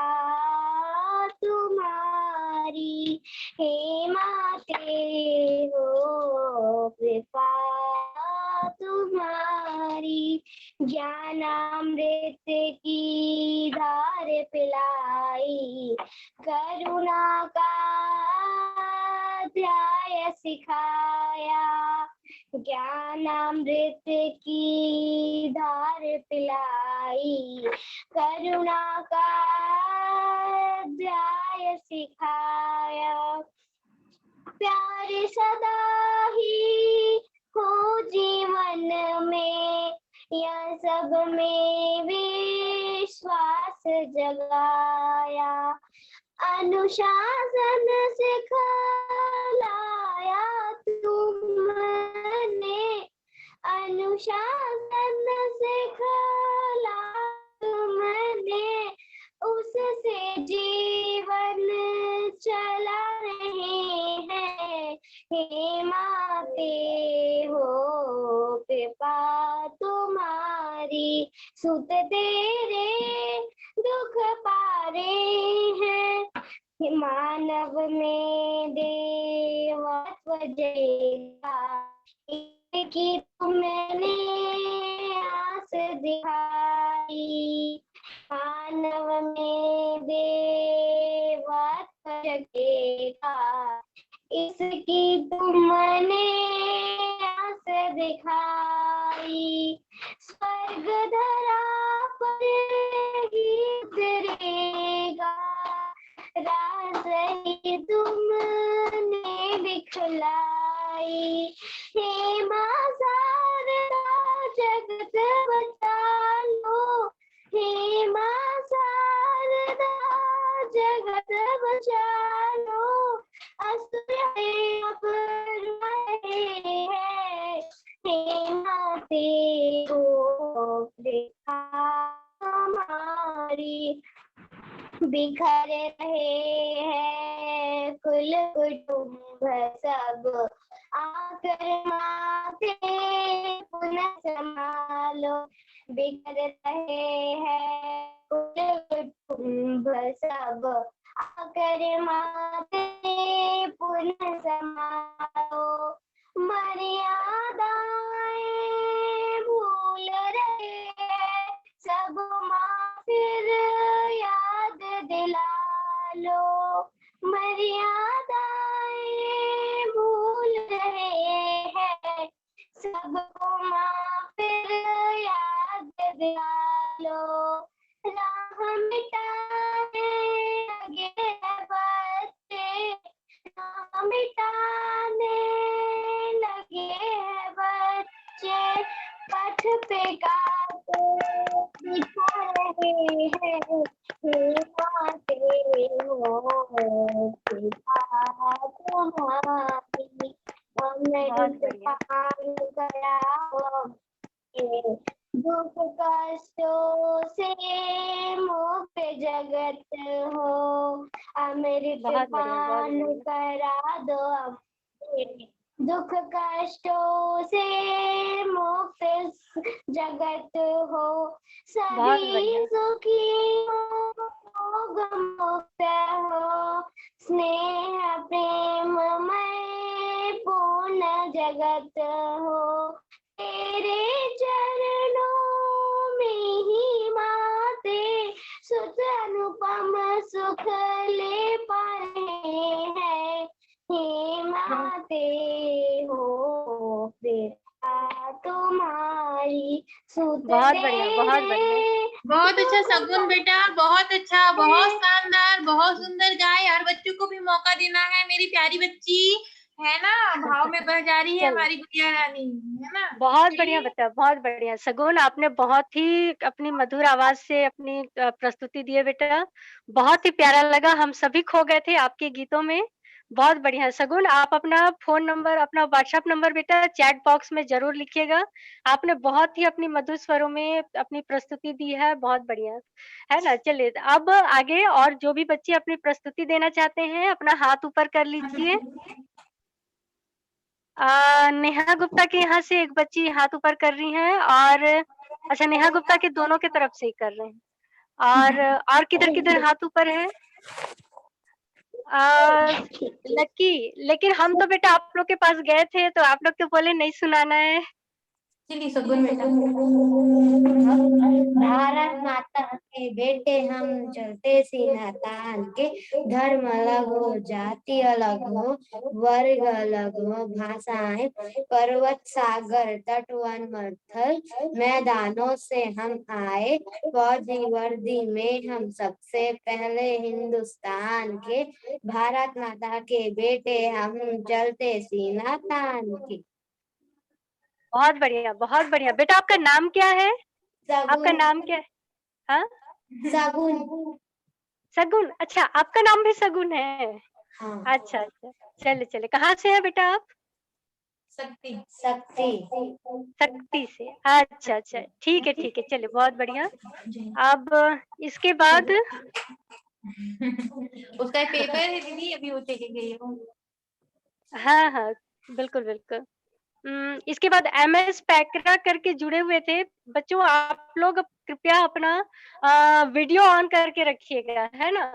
तुम्हारी, हे माते हो कृपा तुम्हारी। ज्ञानामृत की धार पिलाई, करुणा का अध्याय सिखाया। ज्ञानामृत की धार पिलाई, करुणा का अध्याय सिखाया। प्यार सदा ही हो जीवन में, यह सब में विश्वास जगाया। अनुशासन सिखलाया तुमने, अनुशासन सिखलाया तुमने। उससे जीवन चला रहे हैं, हे माते हो कृपा तुम्हारी। सुत तेरे दुख पारे हैं, मानव में देवत्व जगेगा। की तुमने आस दिखाई, मानव में देवत्व जगेगा। इसकी तुमने आस दिखाई। आई, स्वर्ग धरा पर गीत रेगा, राज ही तुमने दिखलाई। हे माँ शारदा जगत बचा लो, हे माँ शारदा जगत बचा लो, असुर अब रहे हैं, हे माते को देखा हमारी। बिखर रहे हैं कुल कुटुंब सब, आकर माते पुनः संभालो। बिखर रहे हैं कुल कुटुंब सब, आकर माते पुनः संभालो। मर्यादाएं भूल रहे हैं सब, माँ फिर याद दिला लो। मर्यादाएं भूल रहे हैं सबको, माँ फिर याद दिला लो। राह मिटाने लगे हैं बच्चे, राह मिटाने लगे हैं बच्चे, पथ पे कांटे बिछा रहे हैं, हे माते हो कृपा तुम्हारी। अमृत पान कराओ, दुख कष्टों से मुक्त जगत हो, अमृत पान करा दो अमृत, दुख कष्टों से मुक्त जगत हो, सभी सुखी हो, रोग मुक्त हो, स्नेह प्रेम में पूर्ण जगत हो। तेरे चरणों में ही माते सुत अनुपम सुख ले पाए हैं, हे माते हो कृपा तुम्हारी। सुत बहुत बढ़िया, बहुत बढ़िया। बहुत अच्छा सगुन बेटा, बहुत अच्छा, बहुत शानदार, बहुत सुंदर गाए। हर बच्चों को भी मौका देना है। मेरी प्यारी बच्ची है ना, भाव में बह जा रही है हमारी गुड़िया रानी, है ना। बहुत बढ़िया बच्चा, बहुत बढ़िया। सगुन, आपने बहुत ही अपनी मधुर आवाज से अपनी प्रस्तुति दी है बेटा, बहुत ही प्यारा लगा। हम सभी खो गए थे आपके गीतों में। बहुत बढ़िया। सगुन, आप अपना फ़ोन नंबर, अपना व्हाट्सएप नंबर बेटा चैट बॉक्स में ज़रूर लिखिएगा। आपने बहुत ही अपनी मधुर स्वरों में अपनी प्रस्तुति दी है, बहुत बढ़िया, है ना? चलिए, अब आगे और जो भी बच्चे अपनी प्रस्तुति देना चाहते हैं, अपना हाथ ऊपर कर लीजिए। नेहा गुप्ता के यहाँ से एक बच्ची हाथ ऊपर कर रही हैं, और अच्छा, नेहा गुप्ता के दोनों की तरफ से ही कर रहे हैं। और किधर-किधर हाथ ऊपर है? लकी, लेकिन हम तो बेटा आप लोग के पास गए थे, तो आप लोग तो बोले नहीं सुनाना है। चलिए सगुन बेटा। भारत माता के बेटे हम, चलते सीना तान के, धर्म अलग हो जाति अलग हो, वर्ग अलग हो, भाषाएं पर्वत सागर तट वन मरुथल, मैदानों से हम आए फौजी वर्दी में हम सबसे पहले हिंदुस्तान के, भारत माता के बेटे हम, चलते सीना तान के। बहुत बढ़िया, बहुत बढ़िया। बेटा आपका नाम क्या है? आपका नाम क्या है? हाँ? सगुन। सगुन, अच्छा आपका नाम भी सगुन है? हाँ। अच्छा, अच्छा। चलिए, कहाँ से है बेटा आप? शक्ति। शक्ति से। अच्छा, अच्छा। ठीक है, चलिए बहुत बढ़िया। अब इसके बाद उसका पेपर है दीदी, अभी वो चली गई है। हाँ, बिल्कुल। इसके बाद एमएस पैकरा करके जुड़े हुए थे। बच्चों आप लोग कृपया अपना वीडियो ऑन करके रखिएगा, है ना?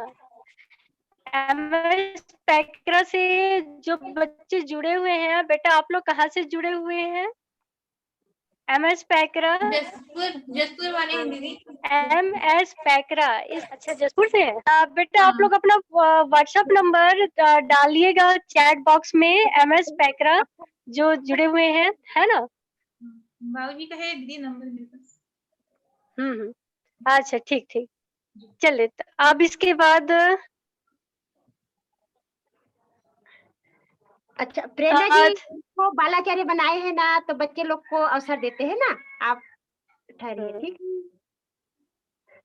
एमएस पैकरा से जो बच्चे जुड़े हुए हैं, बेटा आप लोग कहाँ से जुड़े हुए हैं? एमएस पैकरा, जसपुर वाले हैं दीदी। एमएस पैकरा अच्छा जसपुर से है। बेटा आप लोग अपना व्हाट्सएप नंबर डालिएगा चैट बॉक्स में, एमएस पैकरा जो जुड़े हुए हैं, है ना? बाबूजी का है दीदी नंबर मेरे पास। अच्छा ठीक ठीक, चलिए अब इसके बाद अच्छा प्रेरणा जी आज को बालाचार्य बनाए हैं ना, तो बच्चे लोग को अवसर देते हैं ना, आप ठहरिए ठीक।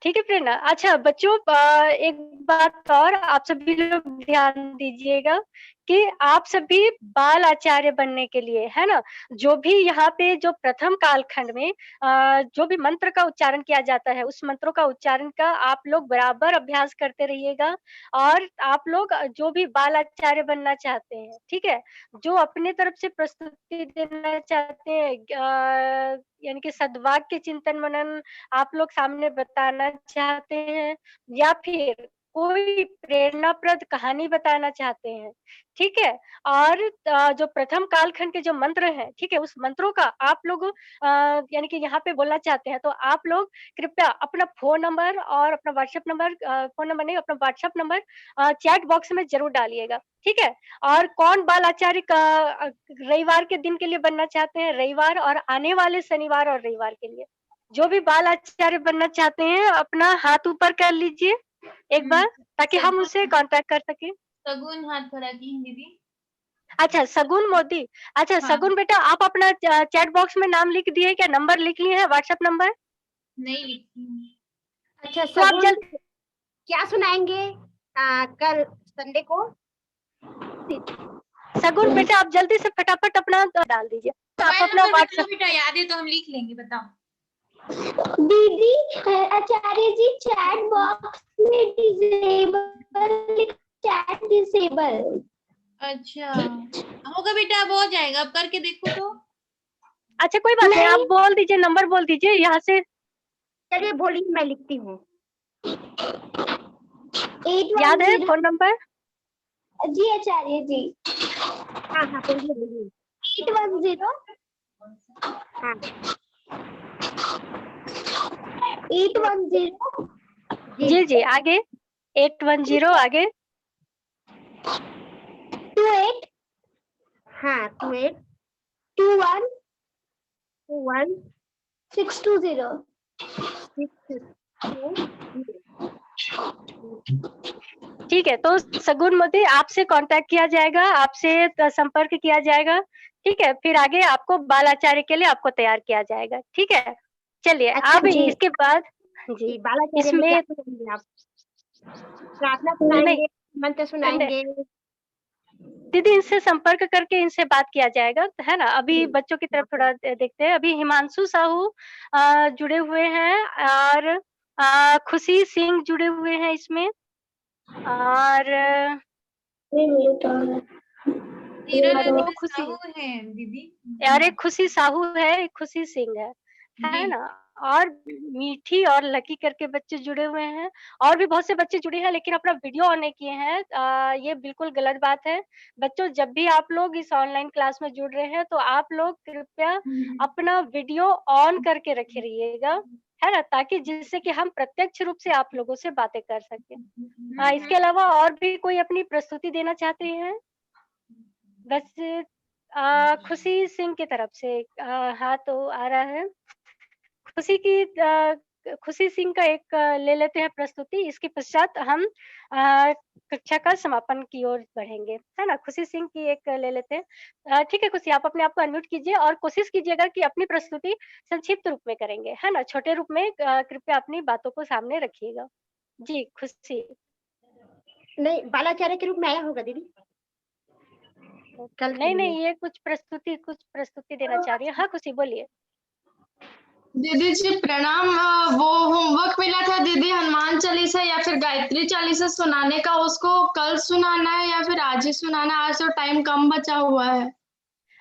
ठीक है प्रेरणा। अच्छा बच्चों, एक बात और आप सभी लोग ध्यान दीजिएगा कि आप सभी बाल आचार्य बनने के लिए, है ना, जो भी यहाँ पे जो प्रथम कालखंड में जो भी मंत्र का उच्चारण किया जाता है, उस मंत्रों का उच्चारण का आप लोग बराबर अभ्यास करते रहिएगा। और आप लोग जो भी बाल आचार्य बनना चाहते हैं, ठीक है, जो अपने तरफ से प्रस्तुति देना चाहते हैं, यानी कि सद्वाक्य चिंतन मनन आप लोग सामने बताना चाहते हैं, या फिर कोई प्रेरणाप्रद कहानी बताना चाहते हैं, ठीक है, और जो प्रथम कालखंड के जो मंत्र हैं, ठीक है, उस मंत्रों का आप लोग यानी कि यहाँ पे बोलना चाहते हैं, तो आप लोग कृपया अपना फ़ोन नंबर और अपना व्हाट्सएप नंबर, फ़ोन नंबर नहीं, अपना व्हाट्सएप नंबर चैट बॉक्स में ज़रूर डालिएगा, ठीक है? और कौन बाल आचार्य का रविवार के दिन के लिए बनना चाहते हैं, रविवार और आने वाले शनिवार और रविवार के लिए। जो भी बाल आचार्य बनना चाहते हैं, अपना हाथ ऊपर कर लीजिए एक बार, ताकि हम उससे कांटेक्ट कर सकें। सगुन हाथ खड़ा की हैं दीदी। अच्छा सगुन मोदी, अच्छा हाँ। सगुन बेटा आप अपना चैट बॉक्स में नाम लिख दिए क्या, नंबर लिख लिए हैं, व्हाट्सएप नंबर? नहीं लिखी हूँ। अच्छा तो आप सगुन जल्द क्या सुनाएंगे कल संडे को? सगुन बेटा आप जल्दी से फटाफट अपना डाल दीजिए, आप मोबाइल अपना नंबर बता दो व्हाट्सएप। बेटा, याद है तो हम लिख लेंगे, बताओ। दीदी आचार्य जी चैट बॉक्स में डिसेबल, चैट डिसेबल। अच्छा होगा बेटा, अब हो जाएगा, अब करके देखो तो। अच्छा कोई बात नहीं, आप बोल दीजिए, नंबर बोल दीजिए यहाँ से। चलिए बोलिए, मैं लिखती हूँ। याद है फोन नंबर? जी आचार्य जी। हाँ हाँ बोलिए बोलिए। 810 हाँ 810 जी जी आगे 810 आगे 28 हाँ 28 21 21 620। 620। ठीक है, तो सगुन मोदी आपसे कांटेक्ट किया जाएगा, आपसे संपर्क किया जाएगा, ठीक है, फिर आगे आपको बाल आचार्य के लिए आपको तैयार किया जाएगा, ठीक है। चलिए अच्छा अब जी, इसके बाद जी जी बालाचार्य में क्या इसमें सुनाएंगे आप? प्रार्थना नहीं सुनाएंगे, मंत्र सुनाएंगे? दीदी इनसे संपर्क करके इनसे बात किया जाएगा, है ना। अभी बच्चों की तरफ थोड़ा देखते हैं। अभी हिमांशु साहू जुड़े हुए हैं और खुशी सिंह जुड़े हुए हैं इसमें, और हीरा नदी तो में खुशी, साहू है दीदी। और एक खुशी साहू है, एक खुशी सिंह है जी। ना, और मीठी और लकी करके बच्चे जुड़े हुए हैं, और भी बहुत से बच्चे जुड़े हैं, लेकिन अपना वीडियो ऑन नहीं किए हैं। ये बिल्कुल गलत बात है। बच्चों जब भी आप लोग इस ऑनलाइन क्लास में जुड़ रहे हैं, तो आप लोग कृपया अपना वीडियो ऑन करके रखे रहिएगा, है ना, ताकि जिससे कि हम प्रत्यक्ष रूप से आप लोगों से बातें कर सकें। इसके अलावा और भी कोई अपनी प्रस्तुति देना चाहते हैं? बस खुशी सिंह की तरफ से हाँ तो आ रहा है। खुशी सिंह का एक ले लेते हैं प्रस्तुति, इसके पश्चात हम कक्षा का समापन की ओर बढ़ेंगे, है ना। खुशी सिंह की एक ले लेते हैं। ठीक है खुशी, आप अपने आप को अनम्यूट कीजिए और कोशिश कीजिएगा कि अपनी प्रस्तुति संक्षिप्त रूप में करेंगे, है ना, छोटे रूप में कृपया अपनी बातों को सामने रखिएगा। जी खुशी। नहीं बालाचार्य के रूप में आया होगा दीदी कल के नहीं लिए। नहीं, ये कुछ प्रस्तुति देना चाह रही है। हाँ खुशी बोलिए। दीदी जी प्रणाम। वो होमवर्क मिला था दीदी, हनुमान चालीसा या फिर गायत्री चालीसा सुनाने का, उसको कल सुनाना है या फिर आज ही सुनाना है? आज तो टाइम कम बचा हुआ है।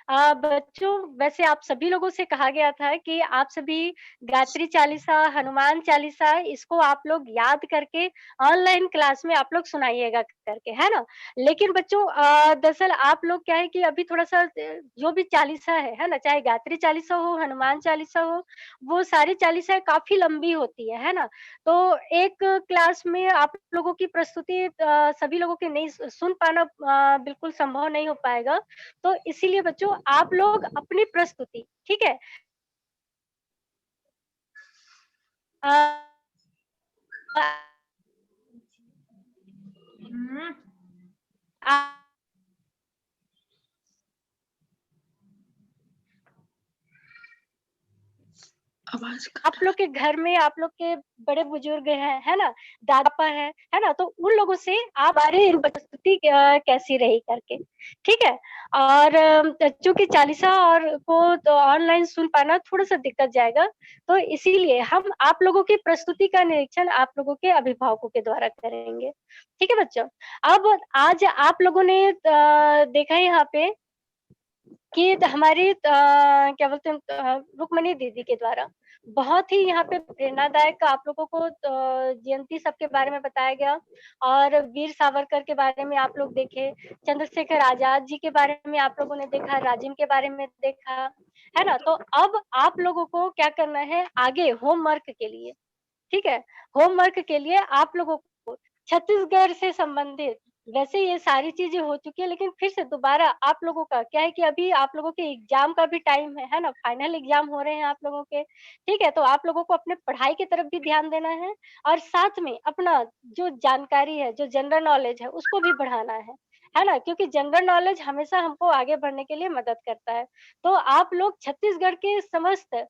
बच्चों वैसे आप सभी लोगों से कहा गया था कि आप सभी गायत्री चालीसा, हनुमान चालीसा इसको आप लोग याद करके ऑनलाइन क्लास में आप लोग सुनाइएगा करके, है ना। लेकिन बच्चों दरअसल आप लोग क्या है कि अभी थोड़ा-सा जो भी चालीसा है ना, चाहे गायत्री चालीसा हो, हनुमान चालीसा हो, वो सारी चालीसाएँ काफ़ी लंबी होती है ना। तो एक क्लास में आप लोगों की प्रस्तुति सभी लोगों की नहीं सुन पाना बिल्कुल संभव नहीं हो पाएगा। तो इसीलिए बच्चों आप लोग अपनी प्रस्तुति, ठीक है, आप लोग के घर में आप लोग के बड़े बुजुर्ग हैं, है ना, दादा है ना, तो उन लोगों से आप बारे प्रस्तुति कैसी रही करके, ठीक है। और चूंकि चालीसा और को तो ऑनलाइन सुन पाना थोड़ा सा दिक्कत जाएगा, तो इसीलिए हम आप लोगों की प्रस्तुति का निरीक्षण आप लोगों के अभिभावकों के द्वारा करेंगे, ठीक है बच्चों। अब आज आप लोगों ने देखा यहाँ पे कि हमारी क्या बोलते हैं रुक्मणी दीदी के द्वारा बहुत ही यहाँ पे प्रेरणादायक आप लोगों को जयंती सबके बारे में बताया गया, और वीर सावरकर के बारे में आप लोग देखे, चंद्रशेखर आजाद जी के बारे में आप लोगों ने देखा, राजिम के बारे में देखा, है ना। तो अब आप लोगों को क्या करना है आगे होमवर्क के लिए, ठीक है। होमवर्क के लिए आप लोगों को छत्तीसगढ़ से संबंधित, वैसे ये सारी चीजें हो चुकी है, लेकिन फिर से दोबारा आप लोगों का क्या है कि अभी आप लोगों के एग्जाम का भी टाइम है ना, फाइनल एग्जाम हो रहे हैं आप लोगों के, ठीक है। तो आप लोगों को अपने पढ़ाई की तरफ भी ध्यान देना है, और साथ में अपना जो जानकारी है, जो जनरल नॉलेज है, उसको भी बढ़ाना है ना, क्योंकि जनरल नॉलेज हमेशा हमको आगे बढ़ने के लिए मदद करता है। तो आप लोग छत्तीसगढ़ के समस्त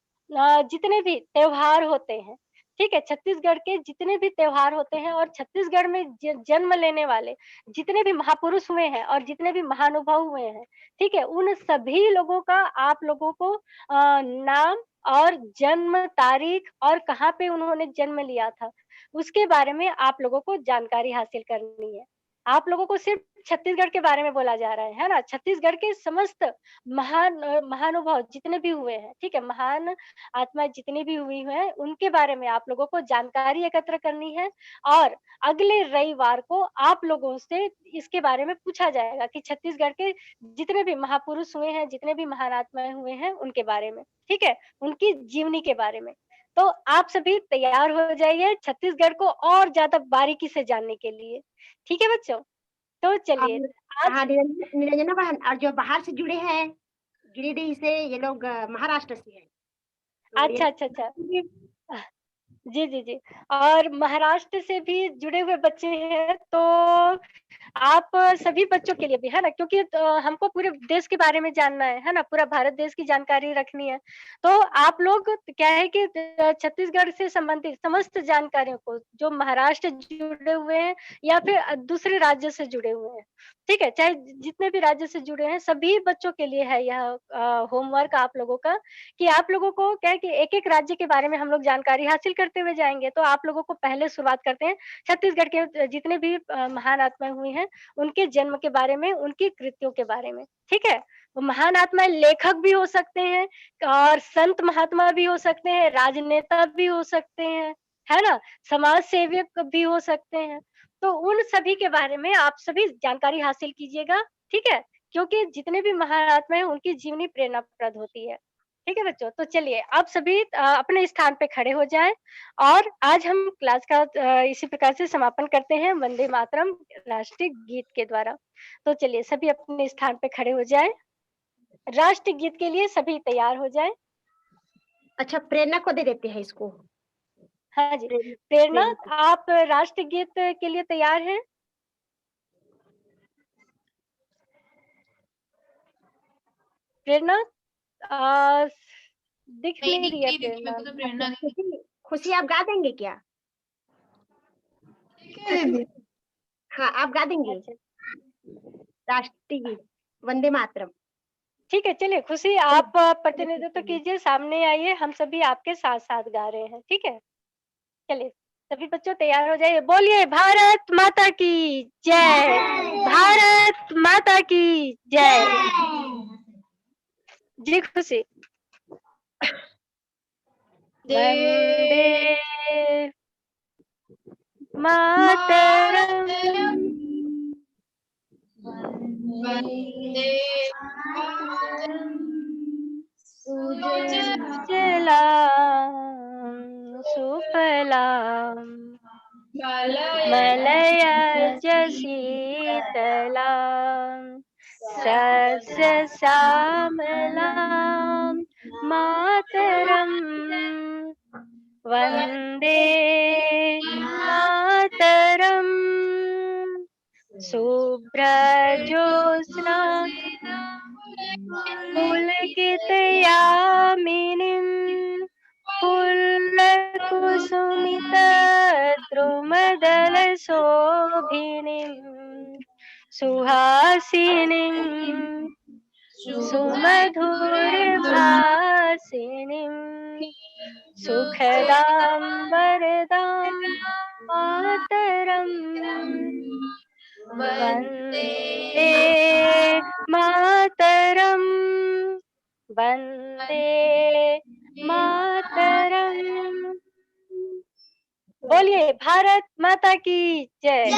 जितने भी त्योहार होते हैं, ठीक है, छत्तीसगढ़ के जितने भी त्योहार होते हैं, और छत्तीसगढ़ में जन्म लेने वाले जितने भी महापुरुष हुए हैं और जितने भी महानुभाव हुए हैं, ठीक है, उन सभी लोगों का आप लोगों को नाम और जन्म तारीख और कहाँ पे उन्होंने जन्म लिया था, उसके बारे में आप लोगों को जानकारी हासिल करनी है। आप लोगों को सिर्फ छत्तीसगढ़ के बारे में बोला जा रहा है ना, छत्तीसगढ़ के समस्त महानुभाव जितने भी हुए हैं, ठीक है, महान आत्मा जितनी भी हुई हैं, उनके बारे में आप लोगों को जानकारी एकत्र करनी है, और अगले रविवार को आप लोगों से इसके बारे में पूछा जाएगा कि छत्तीसगढ़ के जितने भी महापुरुष हुए हैं, जितने भी महान आत्माएं हुए हैं, उनके बारे में, ठीक है, उनकी जीवनी के बारे में। तो आप सभी तैयार हो जाइए छत्तीसगढ़ को और ज्यादा बारीकी से जानने के लिए, ठीक है बच्चों। तो चलिए और आज हाँ निरंजना बहन, और जो बाहर से जुड़े हैं गिरिडीह से, ये लोग महाराष्ट्र से हैं, तो ये अच्छा जी जी जी, और महाराष्ट्र से भी जुड़े हुए बच्चे हैं, तो आप सभी बच्चों के लिए भी, है ना, क्योंकि हमको पूरे देश के बारे में जानना है ना, पूरा भारत देश की जानकारी रखनी है। तो आप लोग क्या है कि छत्तीसगढ़ से संबंधित समस्त जानकारियों को, जो महाराष्ट्र जुड़े हुए हैं या फिर दूसरे राज्य से जुड़े हुए हैं, ठीक है, चाहे जितने भी राज्य से जुड़े हैं, सभी बच्चों के लिए है यह होमवर्क आप लोगों का, कि आप लोगों को क्या है कि एक एक राज्य के बारे में हम लोग जानकारी हासिल करते हुए जाएंगे। तो आप लोगों को पहले शुरुआत करते हैं छत्तीसगढ़ के जितने भी महान आत्माएं हुई हैं, उनके जन्म के बारे में, उनकी कृतियों के बारे में, ठीक है। वो महान आत्माएं लेखक भी हो सकते हैं, और संत महात्मा भी हो सकते हैं, राजनेता भी हो सकते हैं, है ना, समाज सेवक भी हो सकते हैं। तो उन सभी के बारे में आप सभी जानकारी हासिल कीजिएगा, ठीक है, क्योंकि जितने भी महान आत्मा है उनकी जीवनी प्रेरणाप्रद होती है, ठीक है बच्चों। तो चलिए आप सभी अपने स्थान पे खड़े हो जाएं, और आज हम क्लास का इसी प्रकार से समापन करते हैं वंदे मातरम राष्ट्रीय गीत के द्वारा। तो चलिए सभी अपने स्थान पे खड़े हो जाएं, राष्ट्रीय गीत के लिए सभी तैयार हो जाएं। अच्छा, प्रेरणा को दे देते हैं इसको। हाँ जी, प्रेरणा आप राष्ट्रीय गीत के लिए तैयार हैं? प्रेरणा दिख नहीं रही है प्रेरणा। खुशी आप गा देंगे क्या? हाँ, आप गा देंगे राष्ट्रीय गीत वंदे मातरम। ठीक है, चलिए खुशी आप प्रतिनिधित्व कीजिए, सामने आइए, हम सभी आपके साथ साथ गा रहे हैं, ठीक है। चलिए सभी बच्चों तैयार हो जाइए, बोलिए भारत माता की जय, भारत माता की जय। जी खुशी। वंदे मातरम, वंदे सुजलाम सुफलाम मलयज शीतलाम सस्य श्यामलाम मातरम वन्दे मातरम् शुभ्रज्योत्स्ना पुलकितयामिनीं फुल्लकुसुमितद्रुमदलशोभिनीं सुहासिनीं सुमधुरभाषिणीं सुखदां वरदां मातरम् वन्दे मातरम् वन्दे मातरम्। बोलिए भारत माता की जय।